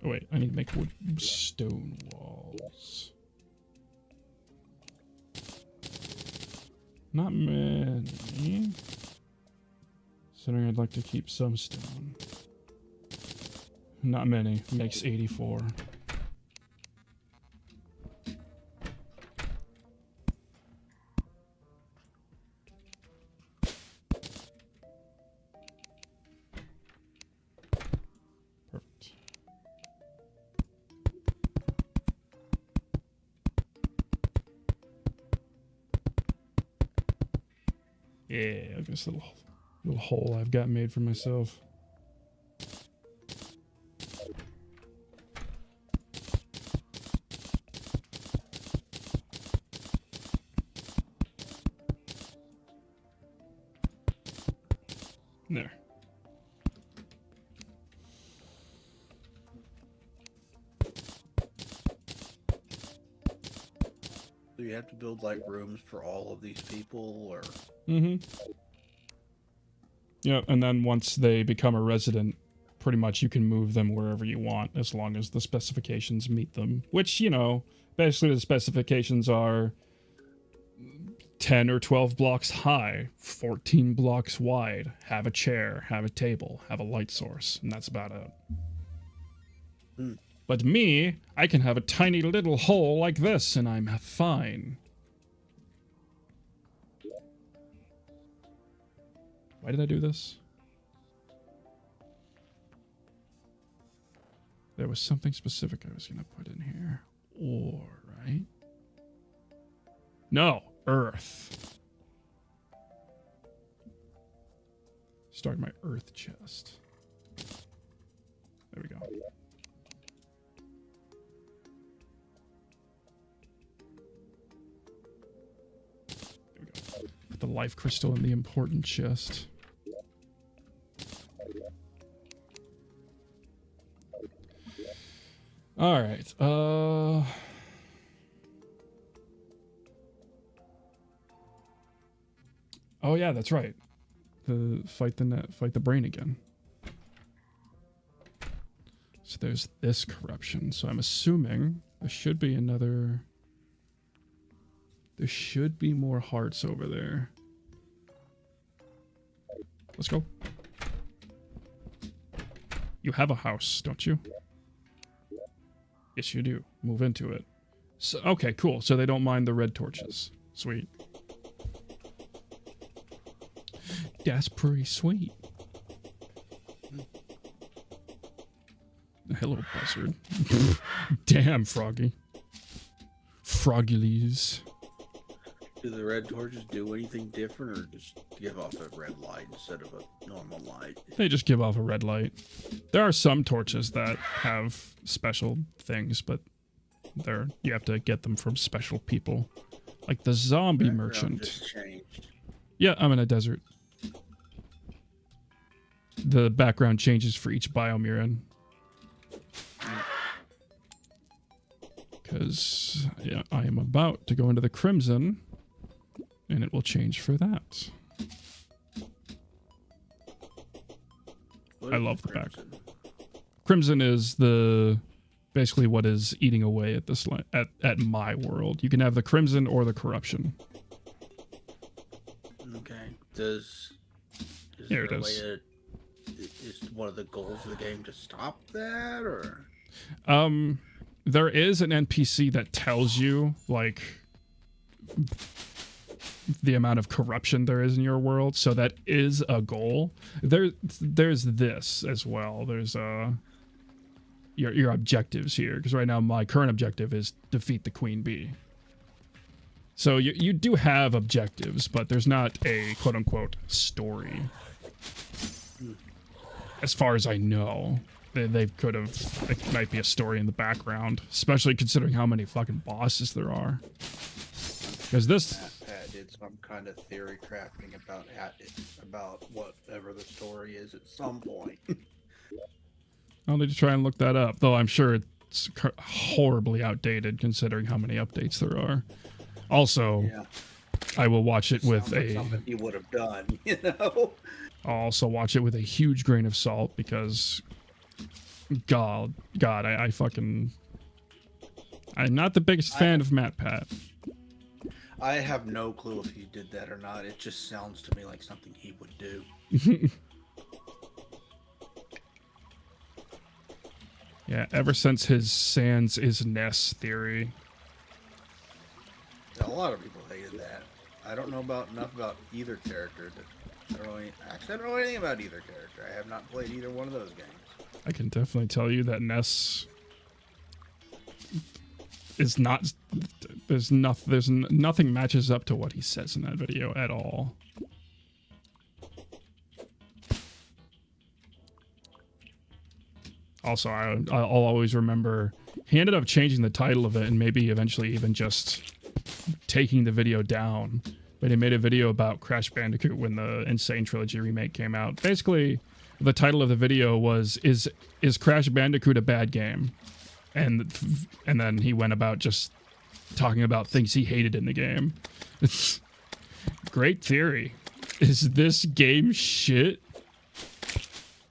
Oh wait, I need to make wood stone walls. Not many. Considering I'd like to keep some stone. Not many. Makes 84. Perfect. Yeah, this little hole I've got made for myself. There. Do you have to build like rooms for all of these people, or? Mm-hmm. Yeah, and then once they become a resident, pretty much you can move them wherever you want as long as the specifications meet them. Which, you know, basically the specifications are 10 or 12 blocks high, 14 blocks wide, have a chair, have a table, have a light source, and that's about it. But me, I can have a tiny little hole like this, and I'm fine. Why did I do this? There was something specific I was going to put in here. Ore, right? No, earth. Start my earth chest. There we go. There we go. Put the life crystal in the important chest. All right. Oh yeah, that's right. Fight the brain again. So there's this corruption. So I'm assuming there should be another. There should be more hearts over there. Let's go. You have a house, don't you? Yes, you do. Move into it. So, okay, cool. So they don't mind the red torches. Sweet. That's pretty sweet. Hello, buzzard. Damn, Froggy. Froggies. Do the red torches do anything different, or just give off a red light instead of a normal light? They just give off a red light. There are some torches that have special things, but you have to get them from special people. Like the zombie Background merchant. just changed. Yeah, I'm in a desert. The background changes for each biome you're in. Because yeah, I am about to go into the Crimson, and it will change for that. What I is love the back. crimson? Crimson is basically what is eating away at this at my world. You can have the Crimson or the Corruption. Okay. Is Here it there a is. way to, is one of the goals of the game to stop that, or? There is an NPC that tells you, like, the amount of corruption there is in your world. So that is a goal. There's this as well. There's your objectives here, because right now my current objective is defeat the queen bee. So you do have objectives, but there's not a quote unquote story. As far as I know, they could have. It might be a story in the background, especially considering how many fucking bosses there are. Because this Pat did some kind of theory crafting about whatever the story is at some point. I'll need to try and look that up, though I'm sure it's horribly outdated considering how many updates there are. Also, Yeah. I will watch it with Sounds like a. something he would have done, you know. I'll also watch it with a huge grain of salt because, God, I fucking. I'm not the biggest fan of MatPat. I have no clue if he did that or not. It just sounds to me like something he would do. Yeah, ever since his Sans is Ness theory. A lot of people hated that. I don't know enough about either character. I don't know anything about either character. I have not played either one of those games. I can definitely tell you that Ness is not. There's nothing matches up to what he says in that video at all. Also, I'll always remember he ended up changing the title of it and maybe eventually even just taking the video down. But he made a video about Crash Bandicoot when the Insane Trilogy remake came out. Basically, the title of the video was "Is Crash Bandicoot a bad game?" And then he went about just talking about things he hated in the game. It's great theory. Is this game shit?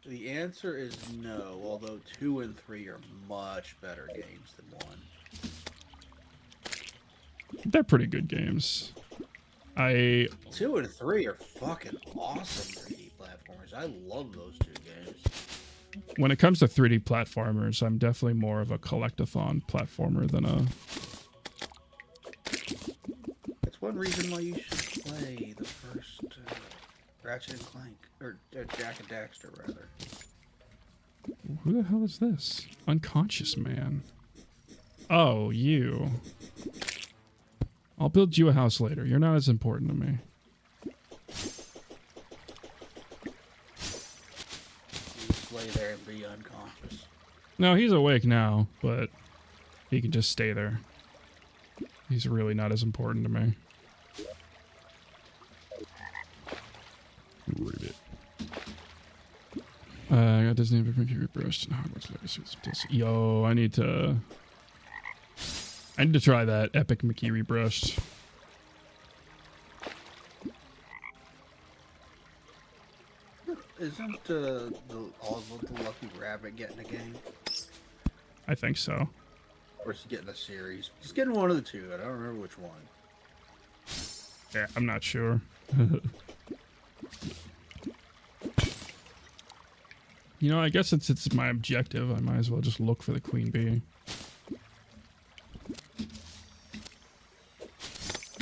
The answer is no, although 2 and 3 are much better games than 1. They're pretty good games. 2 and 3 are fucking awesome 3D platformers. I love those two games. When it comes to 3D platformers, I'm definitely more of a collectathon platformer than a... That's one reason why you should play the first Ratchet and Clank, or Jack and Daxter, rather. Who the hell is this? Unconscious man. Oh, you. I'll build you a house later. You're not as important to me. You just lay there and be unconscious. No, he's awake now, but he can just stay there. He's really not as important to me. Read it. I got Disney Adventure Rebrushed and Hogwarts Legacy. Yo, I need to try that Epic Mickey Rebrushed. Isn't the Lucky Rabbit getting a game? I think so. Or is he getting a series? He's getting one of the two. I don't remember which one. Yeah, I'm not sure. You know, I guess it's my objective. I might as well just look for the queen bee.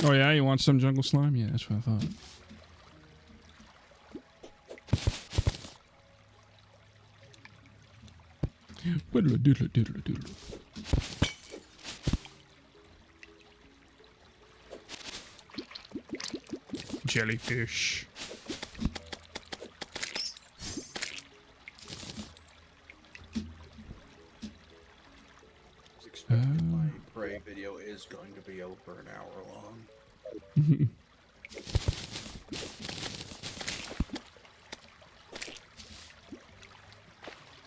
Oh yeah, you want some jungle slime? Yeah, that's what I thought. Jellyfish. My prey video is going to be over an hour long.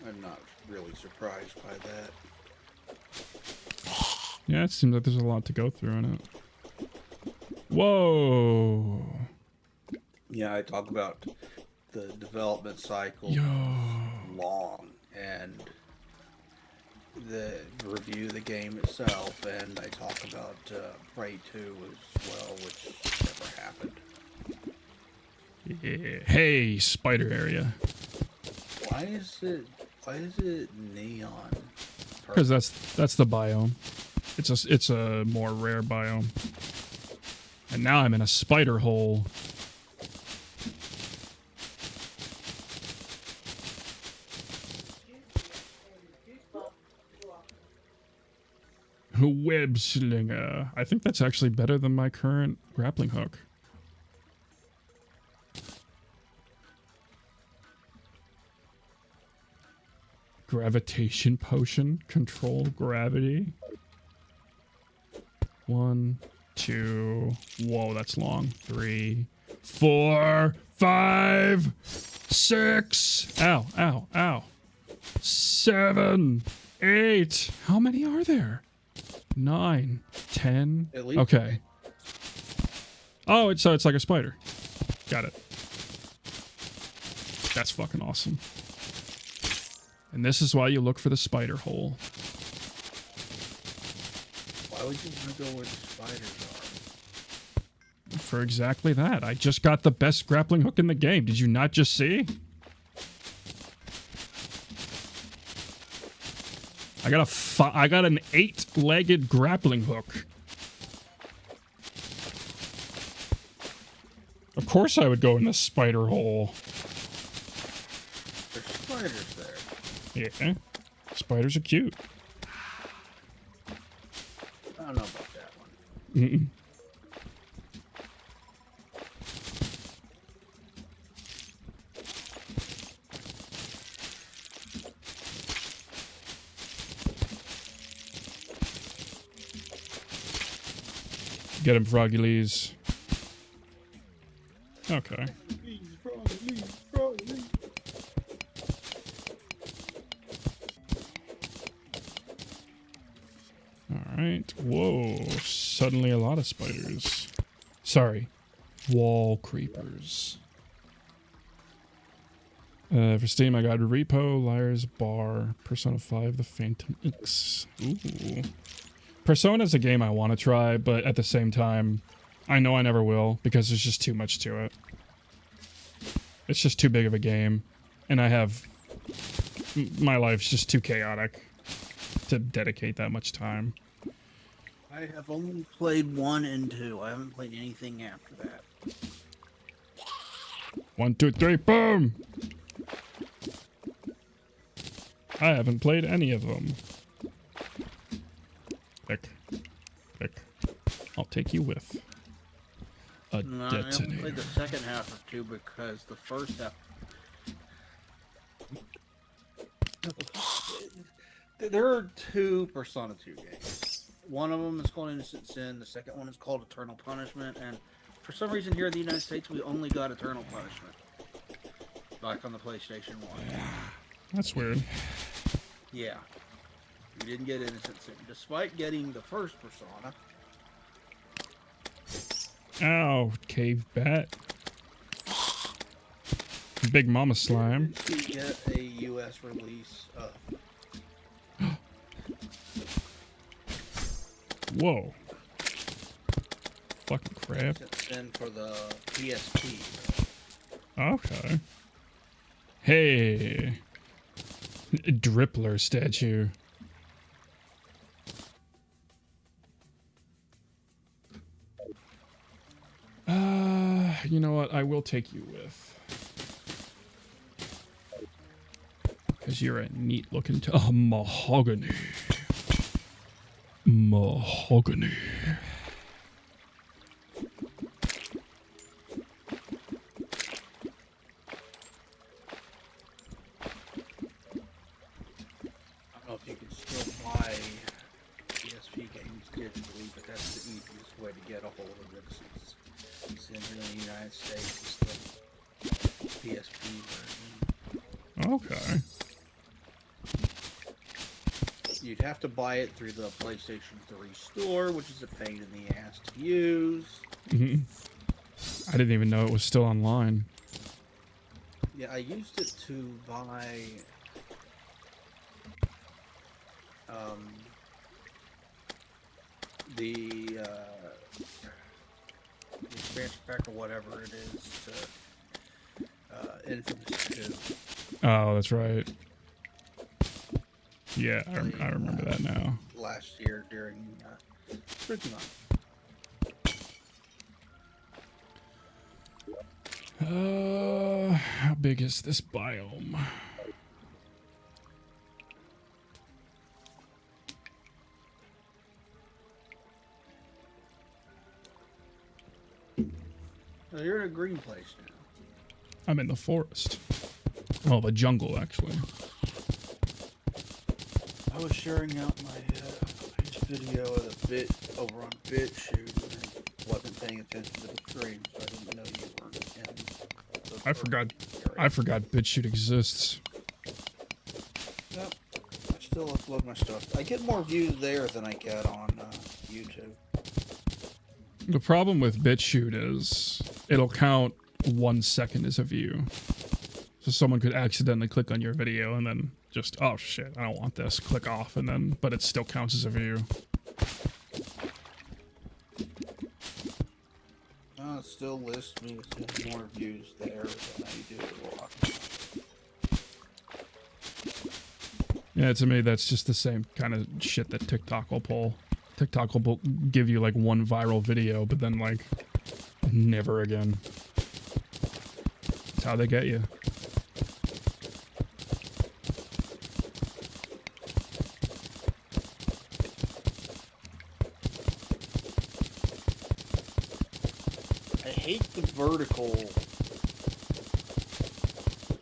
I'm not really surprised by that. Yeah, it seems like there's a lot to go through in it. Whoa. Yeah, I talk about the development cycle Yo. long and the review the game itself, and I talk about Prey 2 as well, which never happened. Yeah. Hey, spider area. Why is it neon? Because that's the biome. It's a more rare biome. And now I'm in a spider hole. Web slinger. I think that's actually better than my current grappling hook. Gravitation potion. Control gravity. 1, 2. Whoa, that's long. 3, 4, 5, 6. Ow, ow, ow. 7, 8. How many are there? 9, 10. At least. Okay. Oh, it's like a spider. Got it. That's fucking awesome. And this is why you look for the spider hole. Why would you want to go where the spiders are? For exactly that. I just got the best grappling hook in the game. Did you not just see? I got an 8-legged grappling hook. Of course I would go in the spider hole. There's spiders there. Yeah. Spiders are cute. I don't know about that one. Mm-mm. Get him, Froggy Lees. Okay. Alright. Whoa. Suddenly a lot of spiders. Sorry. Wall creepers. For Steam, I got Repo, Liar's Bar, Persona 5, The Phantom X. Ooh. Persona's a game I want to try, but at the same time, I know I never will because there's just too much to it. It's just too big of a game, and my life's just too chaotic to dedicate that much time. I have only played 1 and 2. I haven't played anything after that. 1, 2, 3, boom! I haven't played any of them. Pick. I'll take you with. No, I haven't played the second half of 2 because the first half... There are 2 Persona 2 games. One of them is called Innocent Sin, the second one is called Eternal Punishment, and for some reason here in the United States we only got Eternal Punishment. Back on the PlayStation 1. That's weird. Yeah. We didn't get Innocent Sin, despite getting the first Persona. Ow, cave bat. Big Mama Slime. We did get a US release of... Whoa. Fucking crap. Innocent Sin for the PSP. Okay. Hey. Drippler statue. You know what? I will take you with. Because you're a neat looking mahogany. Mahogany. I don't know if you can still buy PSP games digitally, but that's the easiest way to get a hold of it. Since in the United States, it's the PSP version. Okay. You'd have to buy it through the PlayStation 3 store, which is a pain in the ass to use. I didn't even know it was still online. Yeah, I used it to buy the expansion pack or whatever it is to Infamous 2. Oh, that's right. Yeah, I remember that now. Last year during Spring Month. How big is this biome? Oh, you're in a green place now. I'm in the forest. Oh, the jungle, actually. I was sharing out my video of the bit over on BitChute and wasn't paying attention to the stream, so I didn't know you weren't in the I forgot. area. I forgot BitChute exists. Yep. I still upload my stuff. I get more views there than I get on YouTube. The problem with BitChute is it'll count 1 second as a view. So someone could accidentally click on your video and then just, oh shit, I don't want this, click off, and then, but it still counts as a view. It still lists me with more views there than I do at Rock. Yeah, to me, that's just the same kind of shit that TikTok will pull. TikTok will give you like one viral video, but then like never again. That's how they get you. I hate the vertical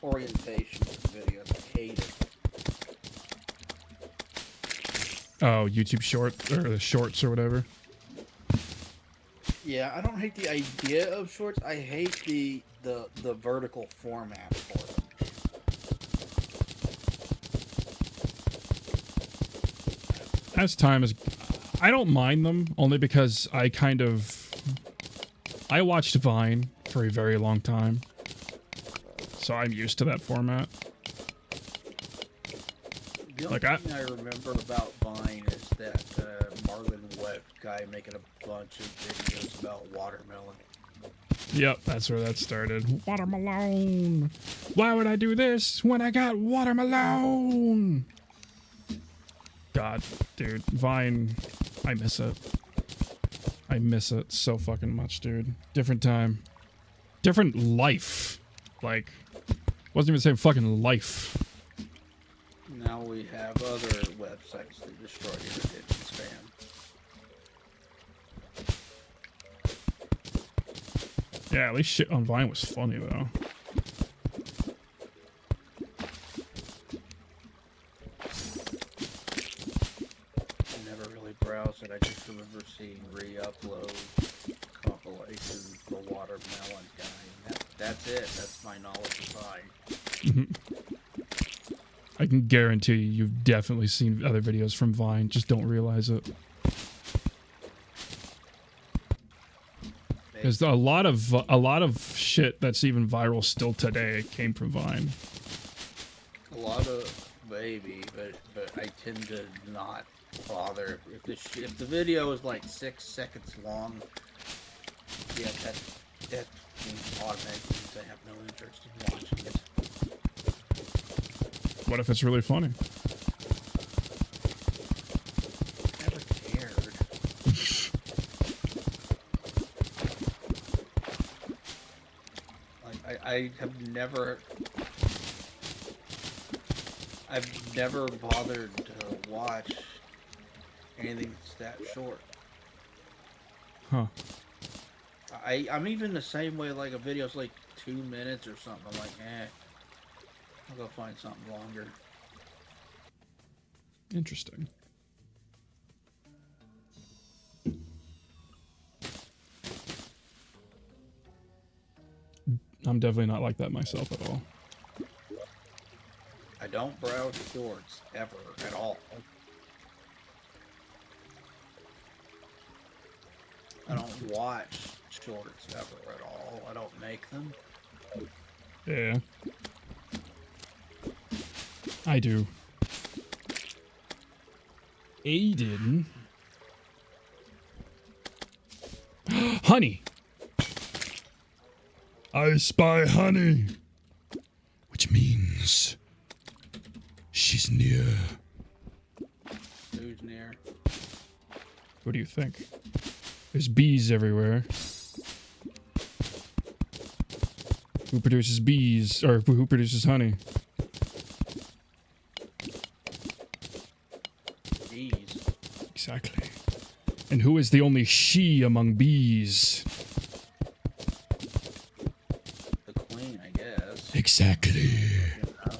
orientation of videos. I hate it. Oh, YouTube short or the shorts or whatever. Yeah, I don't hate the idea of shorts. I hate the vertical format for them. As time is, I don't mind them only because I watched Vine for a very long time, so I'm used to that format. The only thing I remember about Vine is that Marlon Webb guy making a bunch of videos about watermelon. Yep, that's where that started. Watermelon! Why would I do this when I got watermelon? God, dude, Vine, I miss it. I miss it so fucking much, dude. Different time. Different life. Like, wasn't even saying fucking life. Now we have other websites that destroy your attention span. Yeah, at least shit on Vine was funny, though. I never really browsed it. I just remember seeing re-upload compilations, the watermelon guy. That's it. That's my knowledge of Vine. I can guarantee you've definitely seen other videos from Vine, just don't realize it. Because a lot of shit that's even viral still today came from Vine. A lot of maybe, but I tend to not bother if the video is like 6 seconds long. Yeah, that means automatically means I have no interest in watching it. What if it's really funny? Never cared. Like I've never bothered to watch anything that's that short. Huh. I'm even the same way. Like a video's like 2 minutes or something. I'm like, I'll go find something longer. Interesting. I'm definitely not like that myself at all. I don't browse shorts ever at all. I don't watch shorts ever at all. I don't make them. Yeah. I do. Aiden. Honey. I spy honey. Which means she's near. Who's near? What do you think? There's bees everywhere. Who produces bees, or who produces honey? Bees. Exactly. And who is the only she among bees? The queen, I guess. Exactly. You know?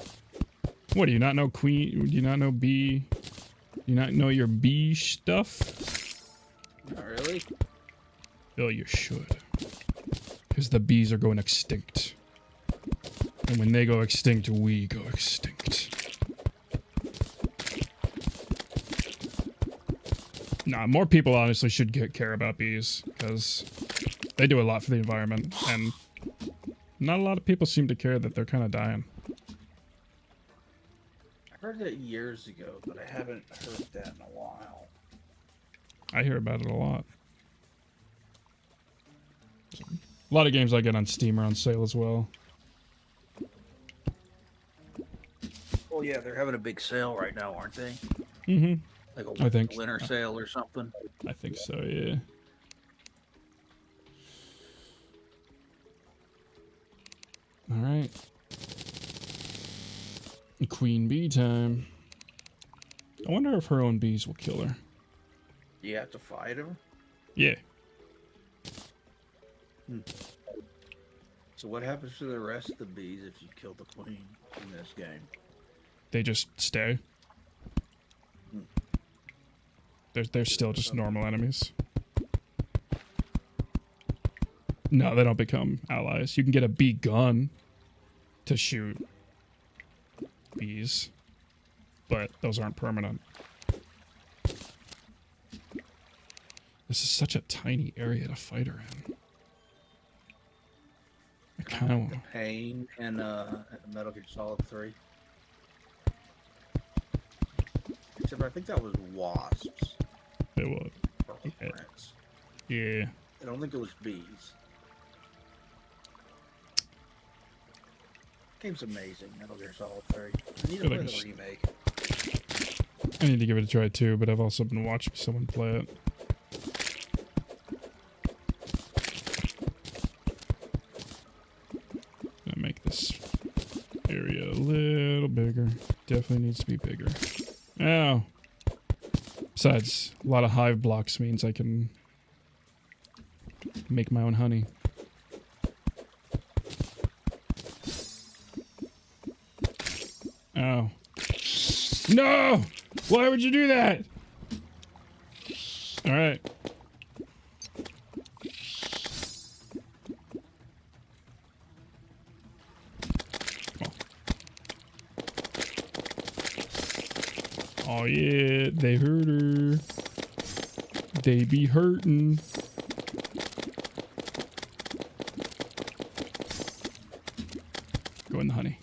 What, do you not know queen? Do you not know bee? Do you not know your bee stuff? Not really. Oh, you should. Because the bees are going extinct. And when they go extinct, we go extinct. Nah, more people honestly should care about bees. Because they do a lot for the environment. And not a lot of people seem to care that they're kind of dying. I heard that years ago, but I haven't heard that in a while. I hear about it a lot. A lot of games I get on Steam are on sale as well. Well, yeah, they're having a big sale right now, aren't they? Mm-hmm. Like I a think winter sale or something. I think so, yeah. Alright. Queen bee time. I wonder if her own bees will kill her. You have to fight them? Yeah. So what happens to the rest of the bees if you kill the queen in this game? They just stay. They're still just normal enemies. No, they don't become allies. You can get a bee gun to shoot bees, but those aren't permanent. This is such a tiny area to fight her in. I kind of The pain in Metal Gear Solid 3. Except I think that was wasps. it would. Or Yeah. rats. Yeah. I don't think it was bees. Game's amazing, Metal Gear Solid 3. I need to I play think the it's- remake. I need to give it a try too, but I've also been watching someone play it. Gonna make this area a little bigger. Definitely needs to be bigger. Oh. Besides, a lot of hive blocks means I can make my own honey. Oh. No! Why would you do that? Alright. Oh yeah, they hurt her. They be hurting. Go in the honey.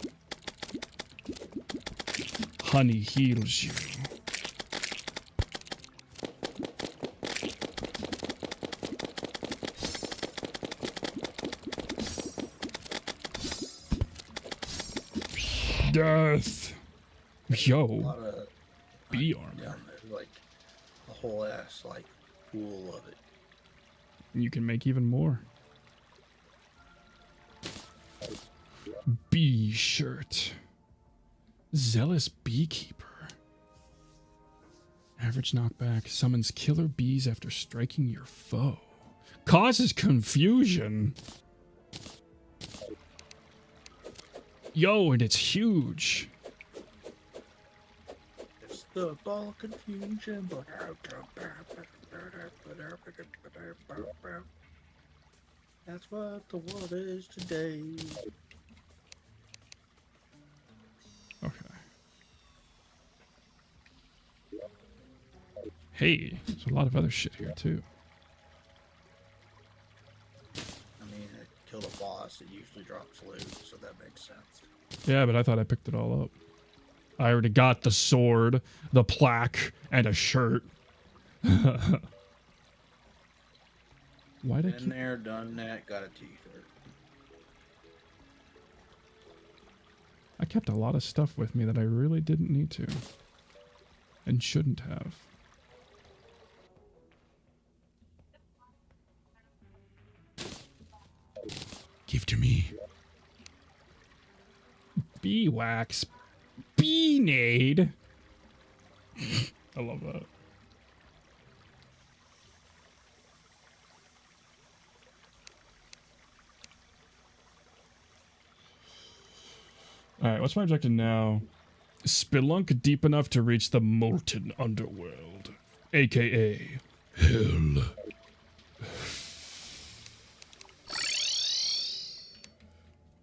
Honey heals you. Death. A Yo, lot of bee down armor. there, like a whole ass like pool of it. You can make even more. Bee shirt. Zealous beekeeper. Average knockback. Summons killer bees after striking your foe. Causes confusion. Yo, and it's huge. It's the ball of confusion. That's what the world is today. Okay. Hey, there's a lot of other shit here too. I mean, it killed a boss. It usually drops loot, so that makes sense. Yeah, but I thought I picked it all up. I already got the sword, the plaque, and a shirt. Why'd I Been keep... there, done that, got a t-shirt. I kept a lot of stuff with me that I really didn't need to. And shouldn't have. Give to me. Bee wax. Bee nade. I love that. Alright, what's my objective now? Spelunk deep enough to reach the molten underworld. AKA hell.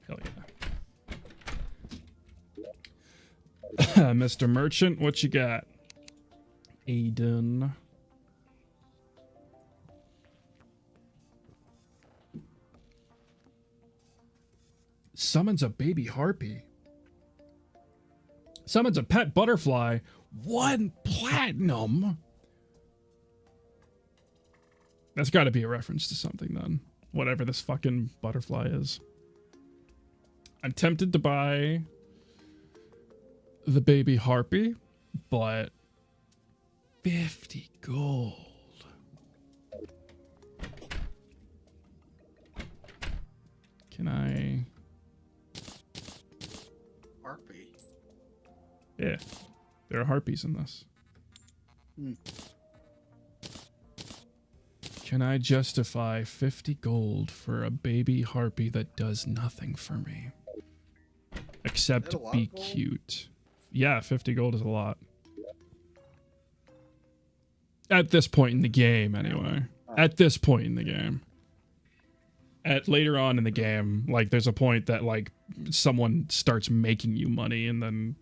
Hell yeah. Mr. Merchant, what you got? Aiden. Summons a baby harpy. Summons a pet butterfly. 1 platinum. That's got to be a reference to something then. Whatever this fucking butterfly is. I'm tempted to buy the baby harpy, but 50 gold. Can I? Harpy. Yeah, there are harpies in this. Hmm. Can I justify 50 gold for a baby harpy that does nothing for me? Except be cute. Yeah, 50 gold is a lot. At this point in the game, anyway. At this point in the game. At later on in the game, like, there's a point that, like, someone starts making you money, and then,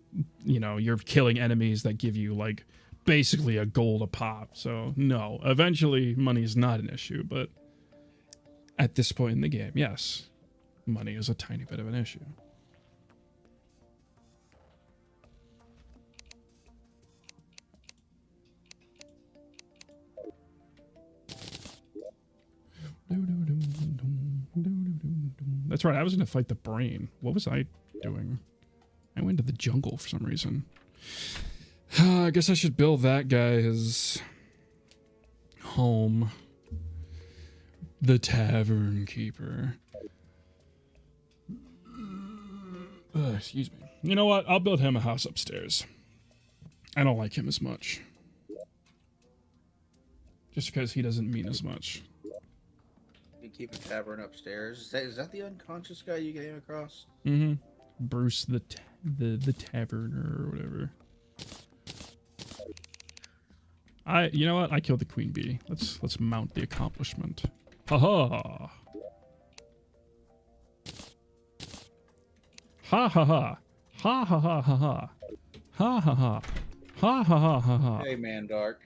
you know, you're killing enemies that give you, like, basically a gold a pop. So, no. Eventually, money is not an issue, but at this point in the game, yes. Money is a tiny bit of an issue. That's right, I was going to fight the brain. What was I doing? I went to the jungle for some reason. I guess I should build that guy his home. The Tavern Keeper. Excuse me. You know what? I'll build him a house upstairs. I don't like him as much. Just because he doesn't mean as much. You keep a tavern upstairs. Is that the unconscious guy you came across? Mm-hmm. Bruce the Taverner or whatever. You know what? I killed the queen bee. Let's mount the accomplishment. Ha ha. Ha ha ha. Ha ha ha ha ha. Ha ha ha. Ha ha ha ha ha. Hey, man, Dark.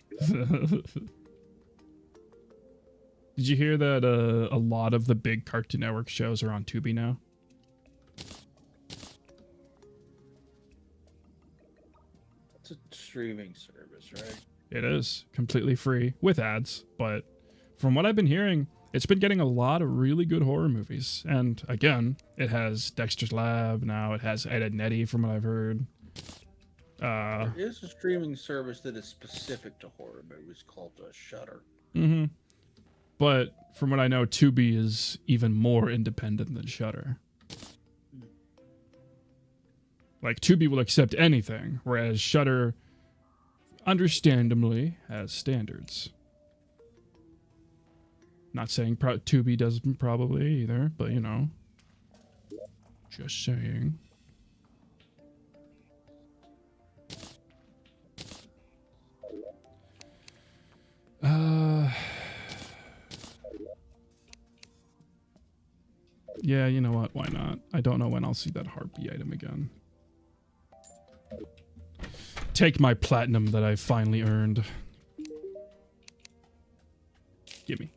Did you hear that a lot of the big Cartoon Network shows are on Tubi now? It's a streaming service, right? It is completely free with ads, but from what I've been hearing, it's been getting a lot of really good horror movies. And again, it has Dexter's Lab now. It has Ed, Edd n Eddy, from what I've heard. There is a streaming service that is specific to horror movies called Shudder. Mm-hmm. But from what I know, Tubi is even more independent than Shudder. Like, Tubi will accept anything, whereas Shudder, understandably, has standards. Not saying Tubi doesn't probably either, but, you know. Just saying. Yeah, you know what? Why not? I don't know when I'll see that harpy item again. Take my platinum that I finally earned. Gimme.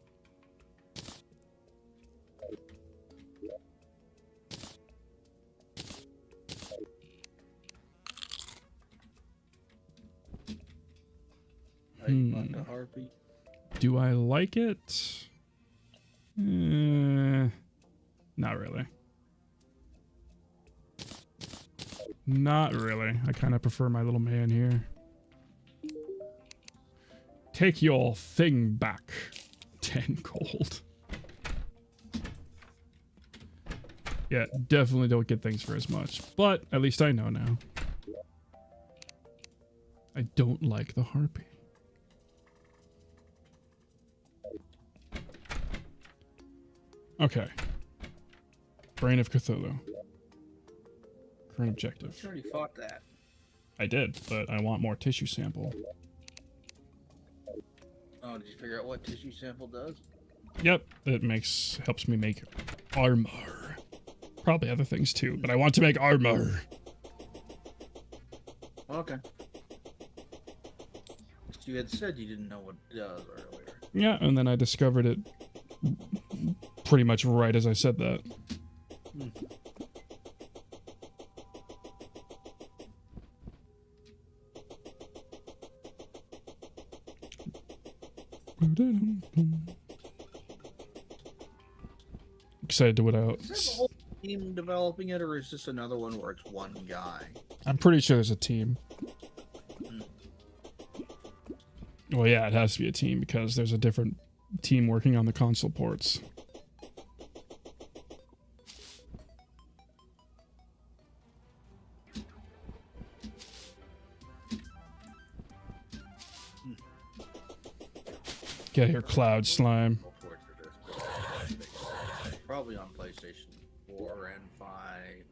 Like the harpy. Do I like it? Not really. Not really. I kind of prefer my little man here. Take your thing back. 10 gold. Yeah, definitely don't get things for as much. But at least I know now. I don't like the harpy. Okay. Brain of Cthulhu. Current objective. You already fought that. I did, but I want more tissue sample. Oh, did you figure out what tissue sample does? Yep, it helps me make armor. Probably other things too, but I want to make armor. Okay. You had said you didn't know what it does earlier. Yeah, and then I discovered it pretty much right as I said that. Excited to what Is there a whole team developing it, or is this another one where it's one guy? I'm pretty sure there's a team. Well, yeah, it has to be a team because there's a different team working on the console ports. Get here, Cloud Slime. Probably on PlayStation 4 and 5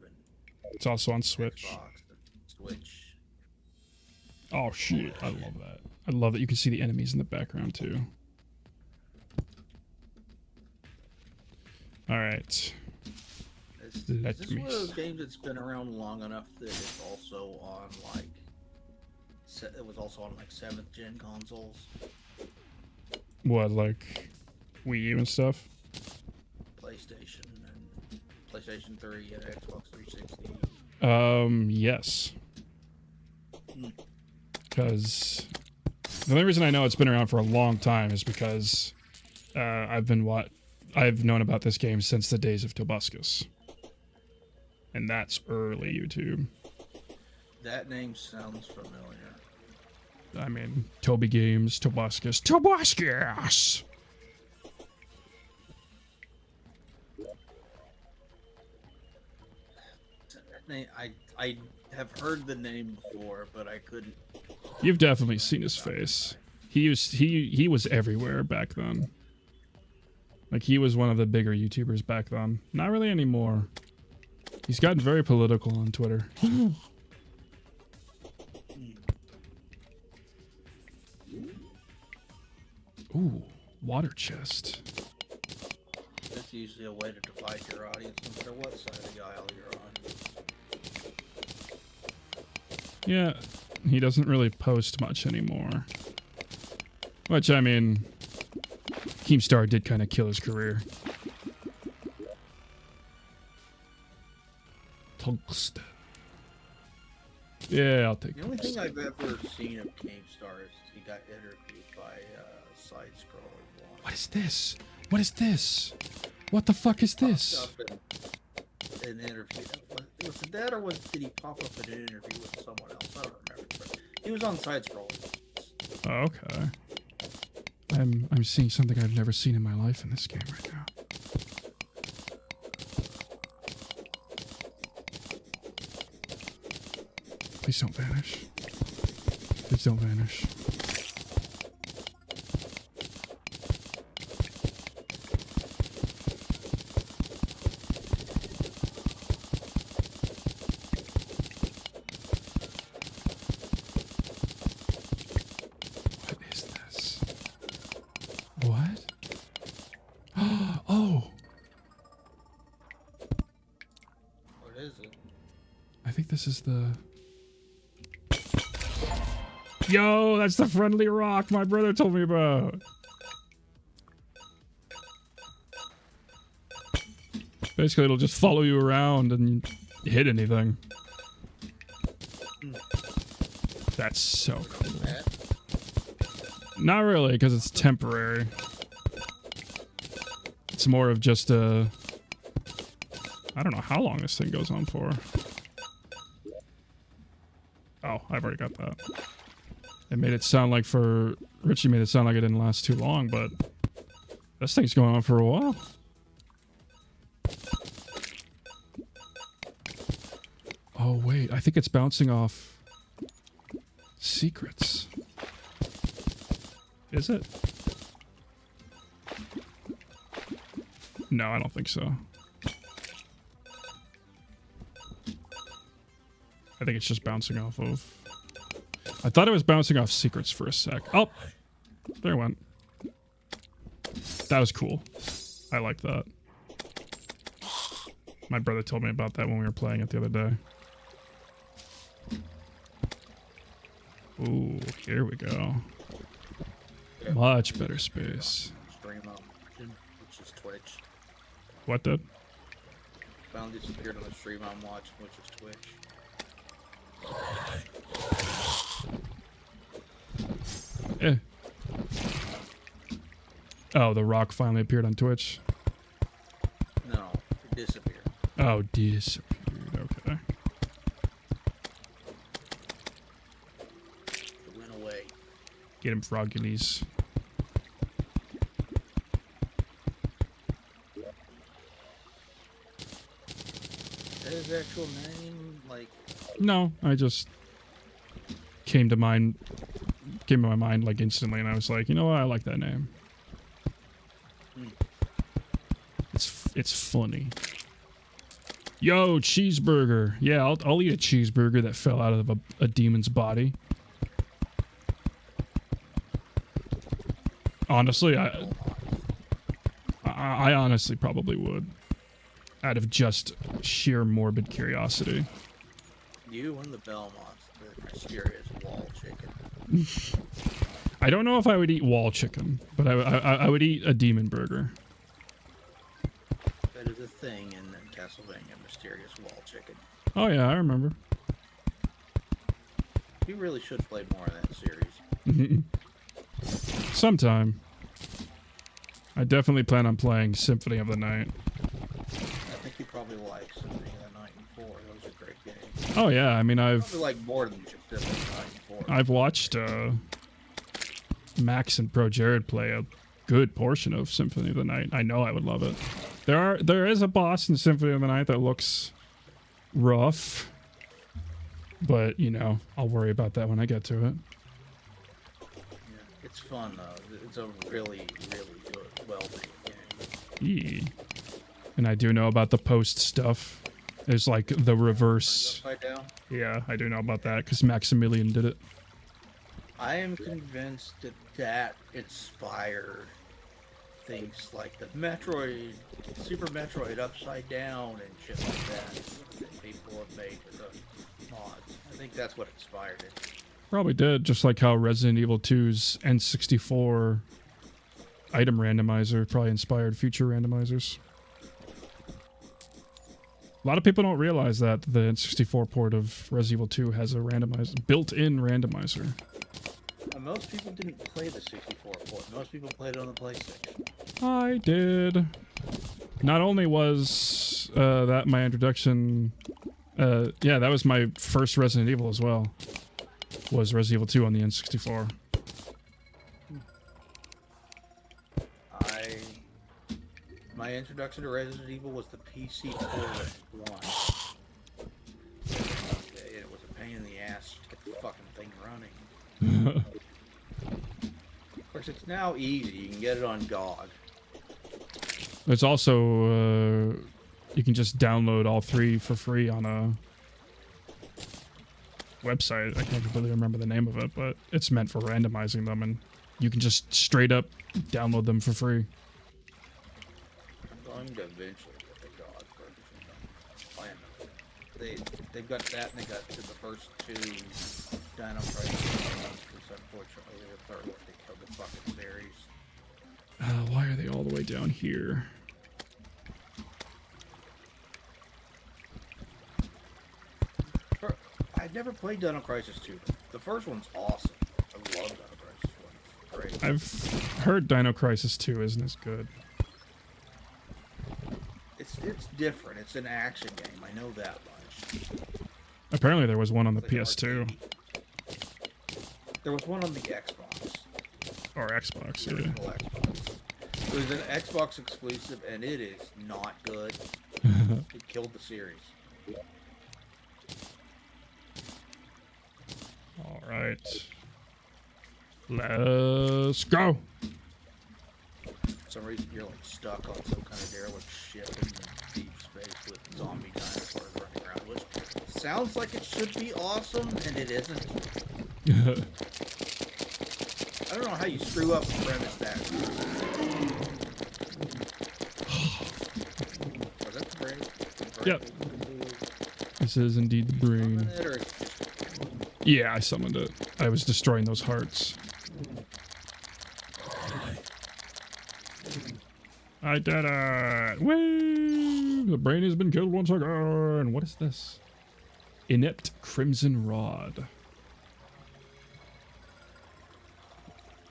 and It's also on Switch. Xbox and Switch. Oh shit, I love that. I love that you can see the enemies in the background too. Alright. Is Let this me one of those games that's been around long enough that it's also on like it was also on like 7th gen consoles? What, like Wii U and stuff? PlayStation and PlayStation 3 and Xbox 360. Yes. Because the only reason I know it's been around for a long time is because I've known about this game since the days of Tobuscus. And that's early YouTube. That name sounds familiar. I mean, Toby Games, Tobuscus. Tobuscus! That name, I have heard the name before, but I couldn't. You've definitely seen his face. He was everywhere back then. Like, he was one of the bigger YouTubers back then. Not really anymore. He's gotten very political on Twitter. Ooh, water chest. That's usually a way to divide your audience, no matter what side of the aisle you're on. Yeah, he doesn't really post much anymore. Which, I mean, Keemstar did kind of kill his career. Tungsten. Yeah, I'll take The only tungsten. thing I've ever seen of Keemstar is he got interviewed by side-scrolling one. What is this? What is this? What the fuck is this? Popped up in an interview. Was it that, or did he pop up in an interview with someone else? I don't remember. But he was on side-scrolling. Oh, okay. I'm seeing something I've never seen in my life in this game right now. Please don't vanish. Please don't vanish. What is this? What? Oh! What is it? I think this is the... Yo, that's the friendly rock my brother told me about. Basically, it'll just follow you around and hit anything. That's so cool. Not really, because it's temporary. It's more of just a... I don't know how long this thing goes on for. Oh, I've already got that. It made it sound like Richie made it sound like it didn't last too long, but this thing's going on for a while. I think it's bouncing off secrets. Is it? No, I don't think so. I think it's just bouncing off of... I thought it was bouncing off secrets for a sec. Oh! There it went. That was cool. I like that. My brother told me about that when we were playing it the other day. Ooh, here we go. Much better space. Stream option, which is Twitch. What did? Found disappeared on the stream I'm watching, which is Twitch. Eh. Oh, the rock finally appeared on Twitch. No, it disappeared. Oh, disappeared. Okay. It went away. Get him, Froggies. Is that his actual name? Like, No, I just came to my mind like instantly, and I was like, you know what, I like that name. It's funny. Yo, cheeseburger. Yeah, I'll eat a cheeseburger that fell out of a demon's body. Honestly, I honestly probably would, out of just sheer morbid curiosity. you and the Belmonts, the mysterious wall chicken. I don't know if I would eat wall chicken, but I would eat a demon burger. That is a thing in Castlevania, mysterious wall chicken. Oh yeah, I remember. You really should play more of that series. Sometime. I definitely plan on playing Symphony of the Night. I think you probably like Symphony of the Night and 4. Those are great games. Oh yeah, I mean Probably like more than just Symphony of the Night and 4. I've watched Max and Pro Jared play a good portion of Symphony of the Night. I know I would love it. There is a boss in Symphony of the Night that looks rough, but you know, I'll worry about that when I get to it. It's fun though. It's a really, really good, well-made game. Yeah. And I do know about the post stuff. There's like the reverse. Upside down. Yeah, I do know about that because Maximilian did it. I am convinced that that inspired things like the Metroid, Super Metroid Upside Down and shit like that people have made with the mods. I think that's what inspired it. Probably did, just like how Resident Evil 2's N64 item randomizer probably inspired future randomizers. A lot of people don't realize that the N64 port of Resident Evil 2 has a randomizer, built-in randomizer. Most people didn't play the 64 port. Most people played it on the PlayStation. I did. Not only was that my introduction, yeah, that was my first Resident Evil as well. Was Resident Evil 2 on the N64. My introduction to Resident Evil was the PC port 1. It was a pain in the ass to get the fucking thing running. Of course, it's now easy. You can get it on GOG. There's also, you can just download all three for free on a website. I can't completely remember the name of it, but it's meant for randomizing them, and you can just straight up download them for free. I'm going to eventually get the GOG version. They've got that, and they got the first two Dino Crisis games, because unfortunately the third one they killed the fucking series. Why are they all the way down here? I'd never played Dino Crisis 2. The first one's awesome. I love Dino Crisis 1. It's great. I've heard Dino Crisis 2 isn't as good. It's different. It's an action game. I know that much. Apparently there was one on the PS2. There was one on the Xbox. Or Xbox, The yeah. original Xbox. It was an Xbox exclusive, and it is not good. It killed the series. right. Let's go. For some reason, you're like stuck on some kind of derelict ship in deep space with zombie dinosaurs running around, which sounds like it should be awesome, and it isn't. I don't know how you screw up and premise that. Was that the brain? Yep. This is indeed the brain. Yeah, I summoned it. I was destroying those hearts. I did it! Woo! The brain has been killed once again. What is this? Inept Crimson Rod.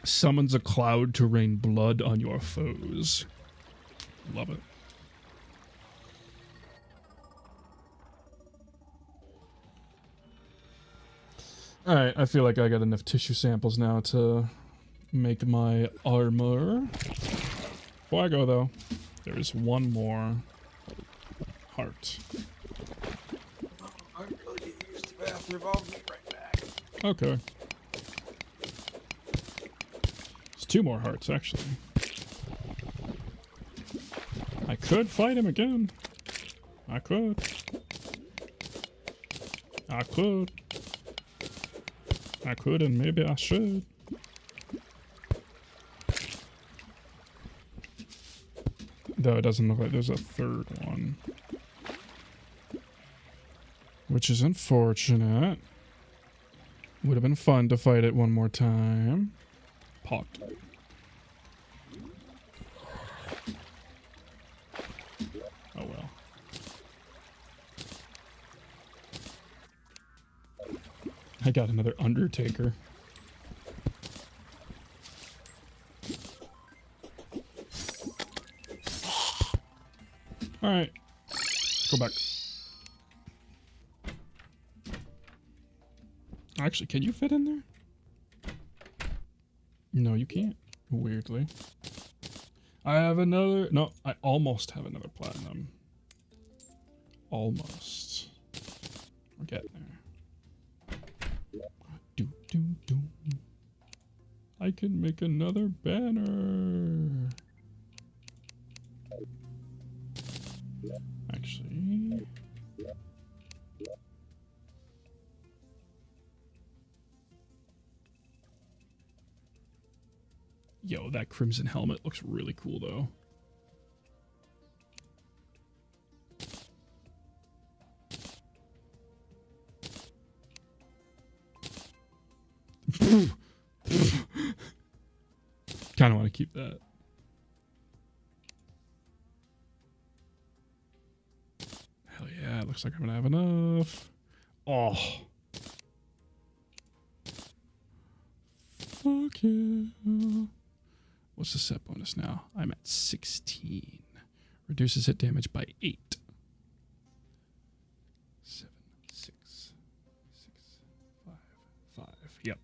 Summons a cloud to rain blood on your foes. Love it. Alright, I feel like I got enough tissue samples now to make my armor. Before I go, though, there is one more heart. I'm really getting used to the bathroom. I'll be right back. Okay. There's two more hearts, actually. I could fight him again. I could. I could. I could, and maybe I should. Though it doesn't look like there's a third one. Which is unfortunate. Would have been fun to fight it one more time. Popped. Oh well. I got another Undertaker. Alright. Go back. Actually, can you fit in there? No, you can't. Weirdly. I have another... No, I almost have another platinum. Almost. We're getting there. Do, do, do. I can make another banner. Actually... Yo, that crimson helmet looks really cool, though. Kind of want to keep that. Hell yeah, it looks like I'm gonna have enough. Oh. Fuck yeah. What's the set bonus now? I'm at 16. Reduces hit damage by 8. 7, 6, 6, 5, 5. Yep.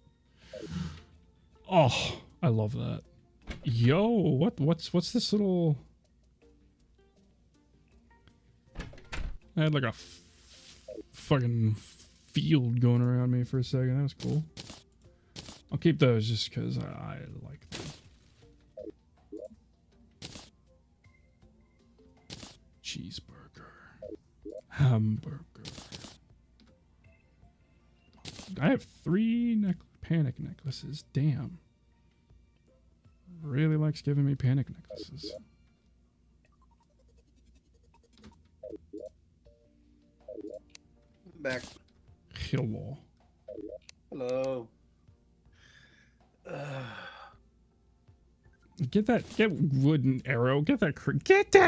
Oh, I love that. Yo, what's this little... I had like a fucking field going around me for a second. That was cool. I'll keep those just because I like them. Cheeseburger. Hamburger. I have 3 panic necklaces. Damn. Really likes giving me panic necklaces. Back. Hello. Hello. Get wooden arrow. Get that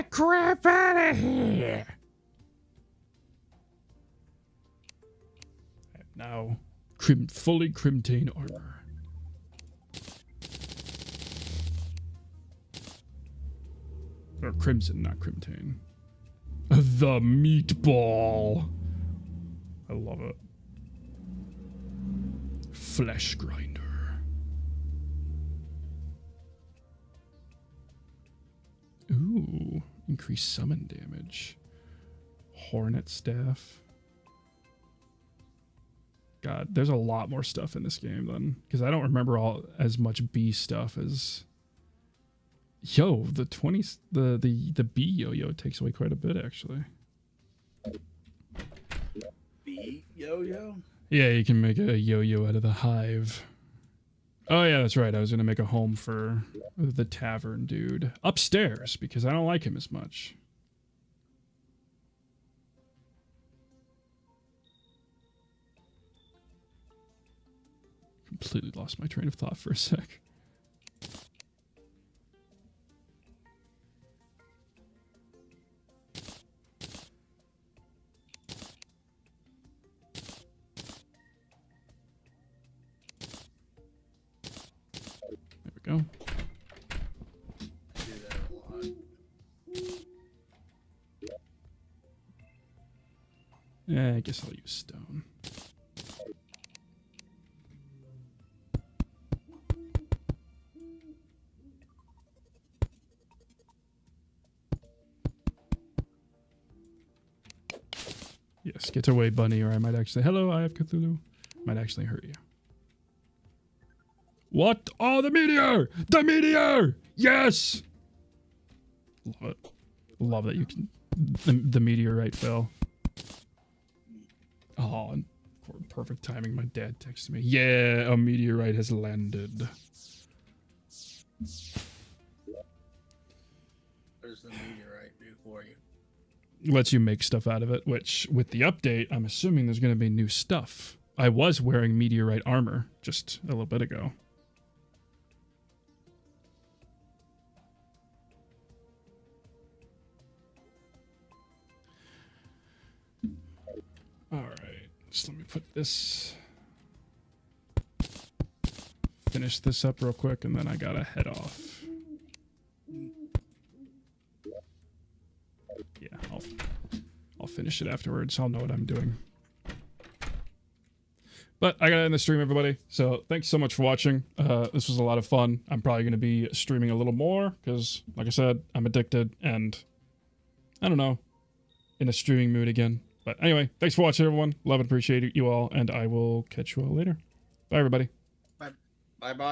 crap out of here. I have now fully crimtane armor. Or crimson, not crimtane. The meatball. I love it. Flesh grinder. Ooh, increased summon damage. Hornet staff. God, there's a lot more stuff in this game then, because I don't remember all as much bee stuff as. Yo, the bee yo-yo takes away quite a bit actually. Bee yo-yo? Yeah, you can make a yo-yo out of the hive. Oh yeah, that's right. I was gonna make a home for the tavern dude upstairs because I don't like him as much. Completely lost my train of thought for a sec. There we go. I do that a lot. Yeah, I guess I'll use stone. Yes, get away, bunny, or I might actually. Hello, I have Cthulhu. Might actually hurt you. What? Oh, the meteor! The meteor! Yes! Love it. Love that you can. The meteorite fell. Oh, and perfect timing. My dad texted me. Yeah, a meteorite has landed. What does the meteorite do for you? Lets you make stuff out of it, which with the update, I'm assuming there's going to be new stuff. I was wearing meteorite armor just a little bit ago. All right, just let me put this, finish this up real quick, and then I gotta head off. Yeah, I'll finish it afterwards. I'll know what I'm doing. But I gotta end the stream, everybody. So thanks so much for watching. This was a lot of fun. I'm probably gonna be streaming a little more because, like I said, I'm addicted and I don't know, in a streaming mood again. But anyway, thanks for watching, everyone. Love and appreciate you all, and I will catch you all later. Bye, everybody. Bye bye.